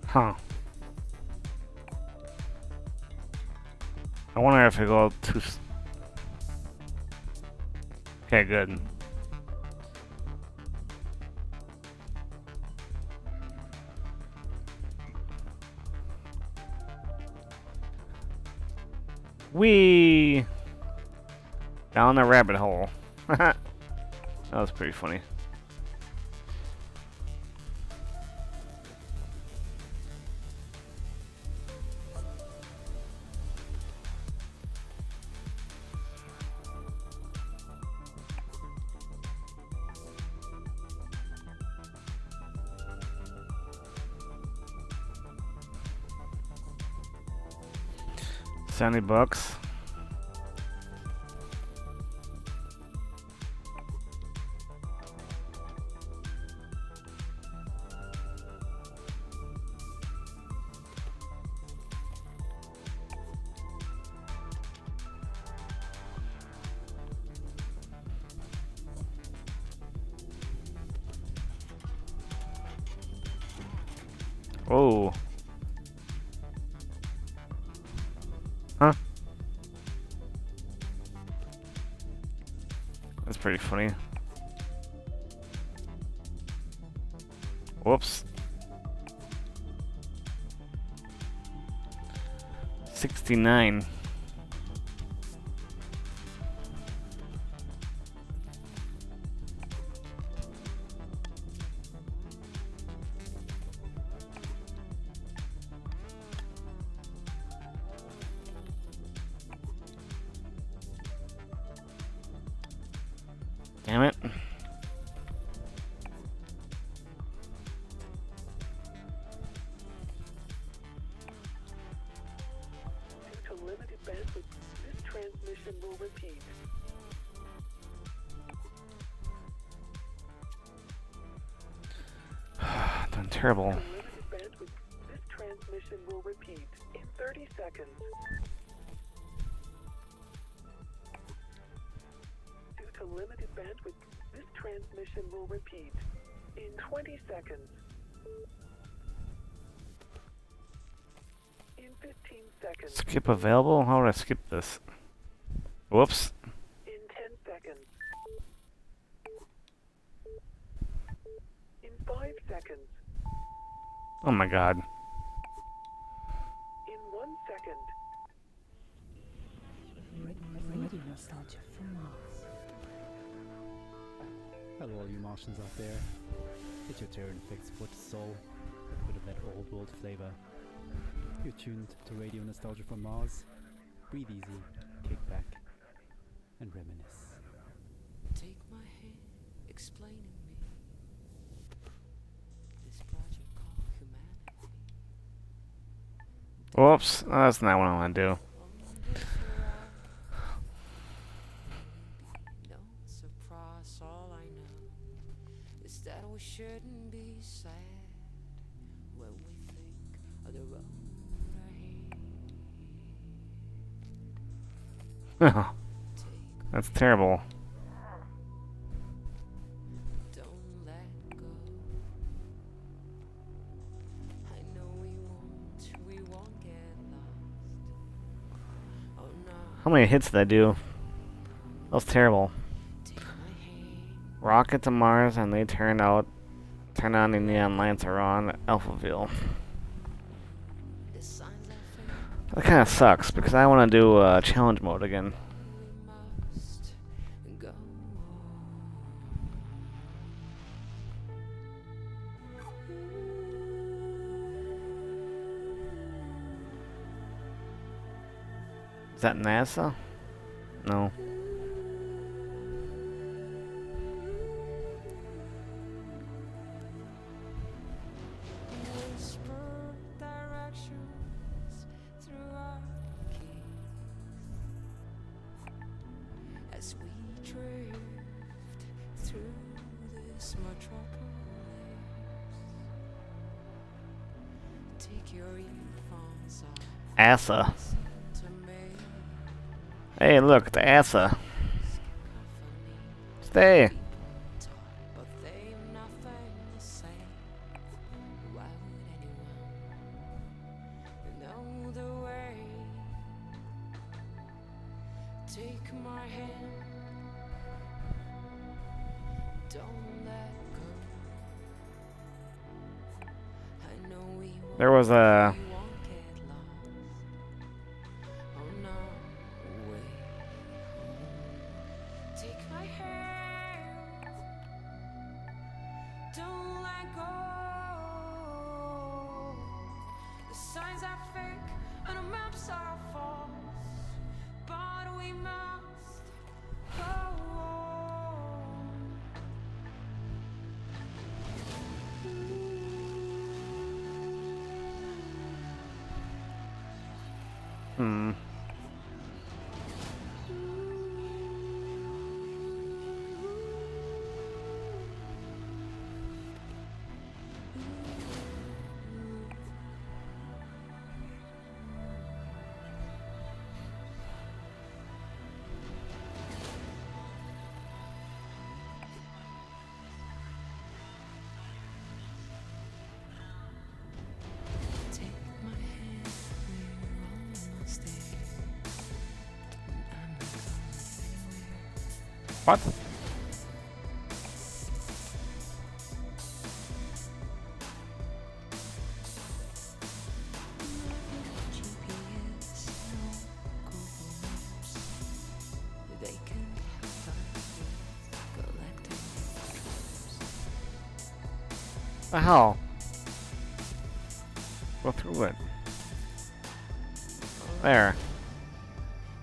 Huh. I wonder if it go too. Okay, good. Wee down the rabbit hole. That was pretty funny. $70. Oh. Huh? That's pretty funny. Whoops. 69. Damn it. Due to limited bandwidth, this transmission will repeat. Done terrible. Due to limited bandwidth, this transmission will repeat in 30 seconds. Due to limited bandwidth, this transmission will repeat in 20 seconds. In 15 seconds. Skip available? How would I skip this? Whoops. In 10 seconds. In 5 seconds. Oh my god. In 1 second. Radio nostalgia from Mars. Hello all you Martians out there. It's your turn, fixed foot soul, with a bit of that old world flavor. You're tuned to Radio Nostalgia from Mars. Breathe easy, kick back, and reminisce. Take my hand, explaining me this project called humanity. Whoops. Oh, that's not what I want to do. No surprise, all I know is that we shouldn't be sad when we think of the road ahead. That's terrible. Don't let go. I know we won't get lost. How many hits did I do? That was terrible. Rocket to Mars, and they turn on the neon lights around Alphaville. That kind of sucks because I want to do challenge mode again. Is that NASA? No. As we drift through this metropolis, take your earphones off. ASA. Hey, look, the ASA. Stay. But they've nothing to say. Why would anyone know the way? Take my hand. Don't let go. I know we won't. There was a. Take my hand. Don't let go. The signs are fake and the maps are false, but we must go Hmm. What? The hell? Go through it. There.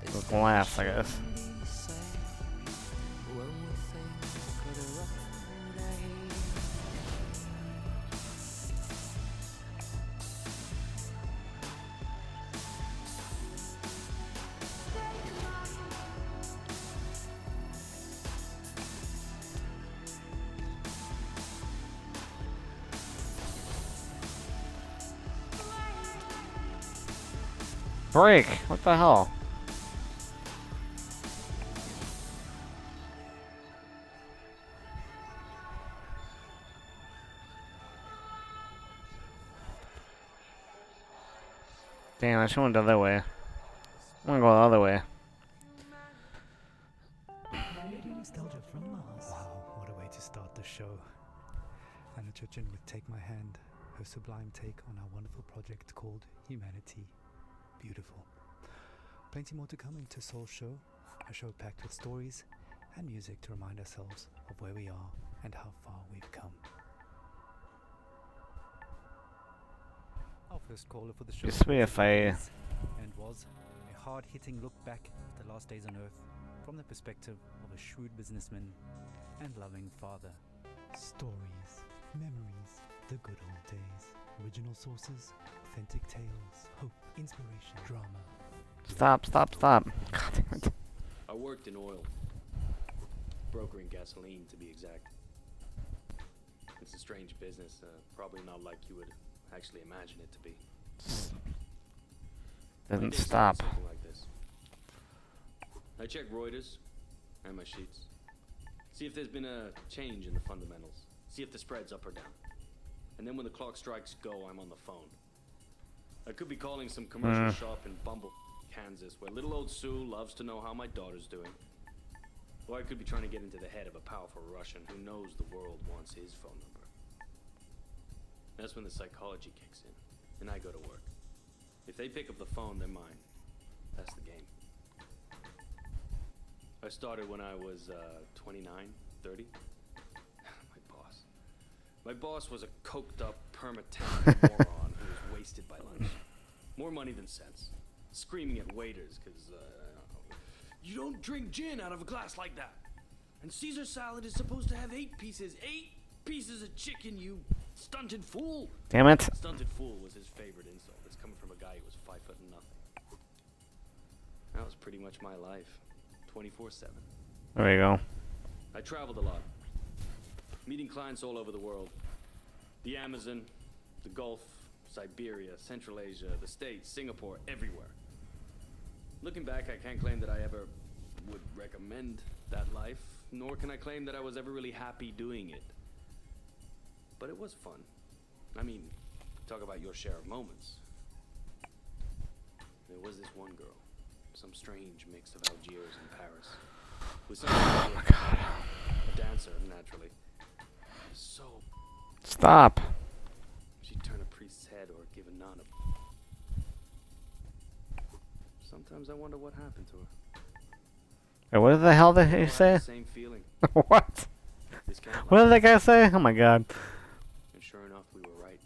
The glass, I guess. Break! What the hell? Damn, I should have went the other way. I'm gonna go the other way. Nostalgia from Mars. Wow, what a way to start the show. Anna Churchin would take my hand, her sublime take on our wonderful project called Humanity. Beautiful. Plenty more to come into Soul Show, a show packed with stories and music to remind ourselves of where we are and how far we've come. Our first caller for the show Just wait if I and was a hard-hitting look back at the last days on Earth from the perspective of a shrewd businessman and loving father. Stories, memories, the good old days, original sources, authentic tales, hope, inspiration, drama. Stop. God damn it. I worked in oil. Brokering gasoline, to be exact. It's a strange business, probably not like you would actually imagine it to be. Doesn't stop. Something like this. I check Reuters and my sheets. See if there's been a change in the fundamentals. See if the spread's up or down. And then when the clock strikes go, I'm on the phone. I could be calling some commercial shop in Bumble, Kansas, where little old Sue loves to know how my daughter's doing. Or I could be trying to get into the head of a powerful Russian who knows the world wants his phone number. That's when the psychology kicks in, and I go to work. If they pick up the phone, they're mine. That's the game. I started when I was 29, 30. My boss was a coked-up, perma-temp moron who was wasted by lunch. More money than sense. Screaming at waiters because, you don't drink gin out of a glass like that. And Caesar salad is supposed to have 8 pieces. 8 pieces of chicken, you stunted fool. Damn it. Stunted fool was his favorite insult. It's coming from a guy who was 5 foot and nothing. That was pretty much my life. 24/7. There you go. I traveled a lot. Meeting clients all over the world. The Amazon, the Gulf, Siberia, Central Asia, the States, Singapore, everywhere. Looking back, I can't claim that I ever would recommend that life, nor can I claim that I was ever really happy doing it. But it was fun. I mean, talk about your share of moments. There was this one girl, some strange mix of Algiers and Paris. With some a dancer, naturally. So stop. She'd turn a priest's head or give a nun Sometimes I wonder what happened to her. Hey, what the hell did he say? Same feeling. What? What did that guy say? Oh my god. And sure enough, we were right.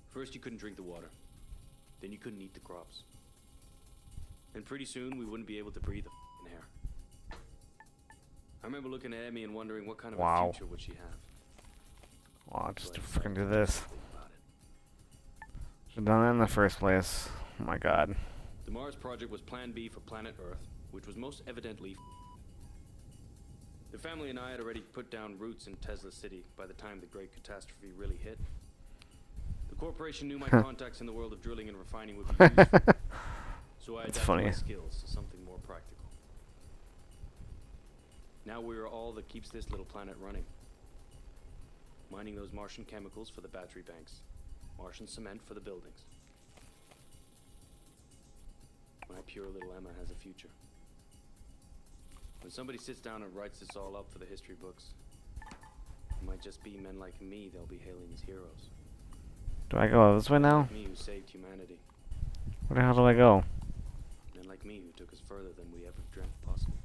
First, you couldn't drink the water. Then you couldn't eat the crops. And pretty soon, we wouldn't be able to breathe the air. I remember looking at Emmy and wondering what kind of a future would she have. Oh, just to freaking do this. Should've done it in the first place. Oh my god. The Mars project was Plan B for planet Earth, which was most evidently. The family and I had already put down roots in Tesla City by the time the great catastrophe really hit. The corporation knew my contacts in the world of drilling and refining would be useful. So I adapted my skills to something more practical. Now we are all that keeps this little planet running. Mining those Martian chemicals for the battery banks. Martian cement for the buildings. My pure little Emma has a future. When somebody sits down and writes this all up for the history books, it might just be men like me they'll be hailing as heroes. Do I go this way now? Me who saved humanity. Where the hell do I go? Men like me who took us further than we ever dreamt possible.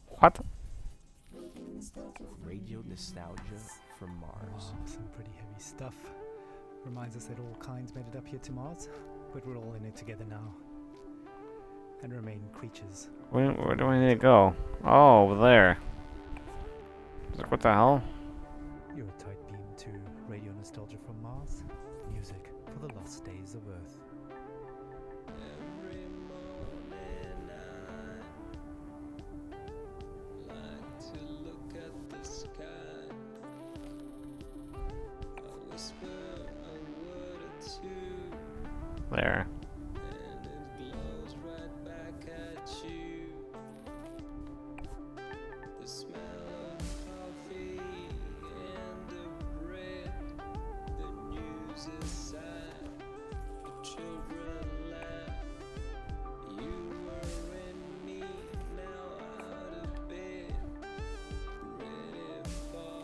What? Radio nostalgia from Mars. Some pretty heavy stuff. Reminds us that all kinds made it up here to Mars, but we're all in it together now. And remain creatures. Where do I need to go? Oh, over there. Like, what the hell? You're a tight beam to Radio Nostalgia from Mars. Music for the lost days of Earth. Every morning I like to look at the sky. I whisper a word or two. There. And it glows right back at you. The smell of coffee and the bread. The news is sad. The children laugh. You were in me, now out of bed. Ready for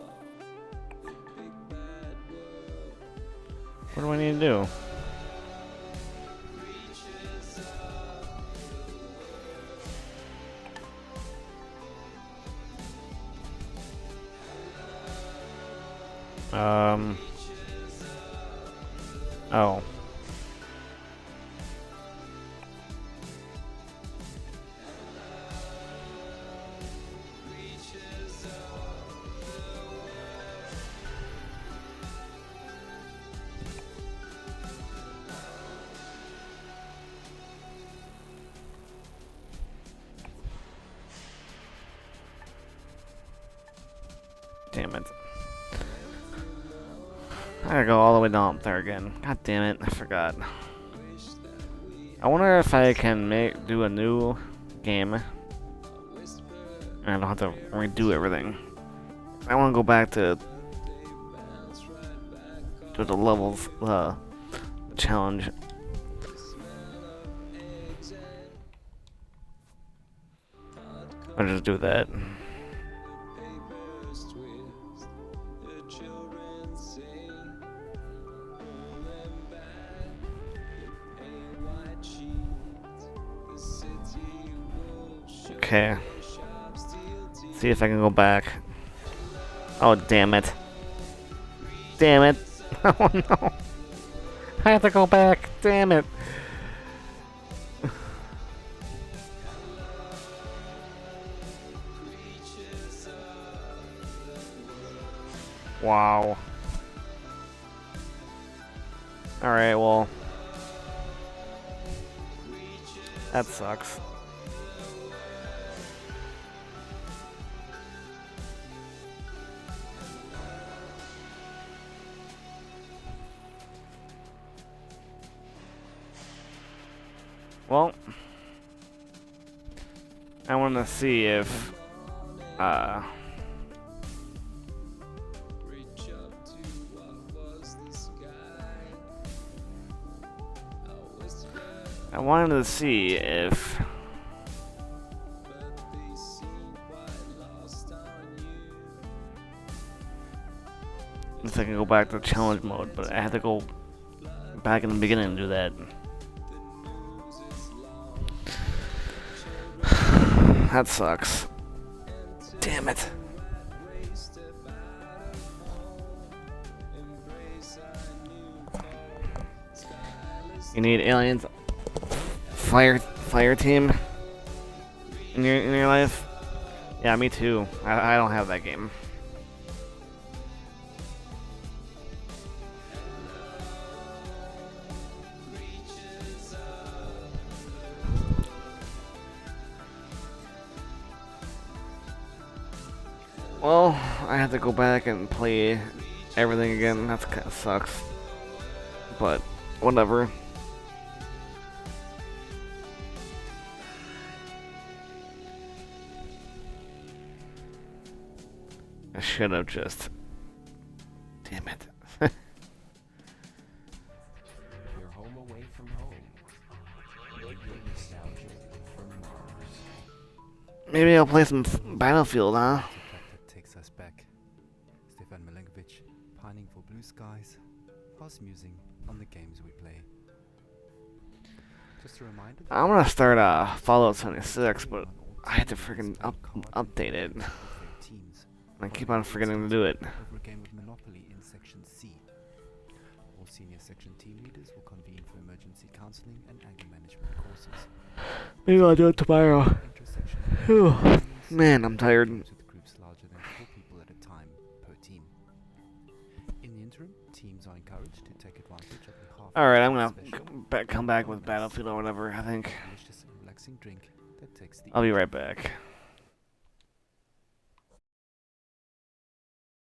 the big bad world. What do I need to do? Oh. Damn it. I gotta go all the way down up there again. God damn it, I forgot. I wonder if I can do a new game. And I don't have to redo everything. I wanna go back to do the levels, challenge. I'll just do that. Okay. See if I can go back. Oh, damn it. Damn it. Oh no. I have to go back. Damn it. Wow. Alright, well. That sucks. Well, I want to see if, I wanted to see if I can go back to challenge mode, but I had to go back in the beginning and do that. That sucks. Damn it. You need aliens, fire team in your life. Yeah, me too. I don't have that game. Well, I have to go back and play everything again. That kind of sucks. But whatever. I should have just... Damn it. You're home away from home. Radio nostalgia from Mars. Maybe I'll play some Battlefield, huh? That takes us back. Stefan Milenkovic, pining for blue skies, us musing on the games we play. Just a reminder. I'm gonna start Fallout 76, but I had to freaking update it. I keep on forgetting to do it. Over a game of Monopoly in Section C. All senior section team leaders will convene for emergency counseling and anger management courses. Maybe I'll do it tomorrow. Whew. Man, I'm tired. With groups larger than 4 people at a time per team. In the interim, teams are encouraged to take advantage of the half. Alright, I'm gonna come back with Battlefield or whatever, I think. Delicious and relaxing drink that takes the I'll be right back.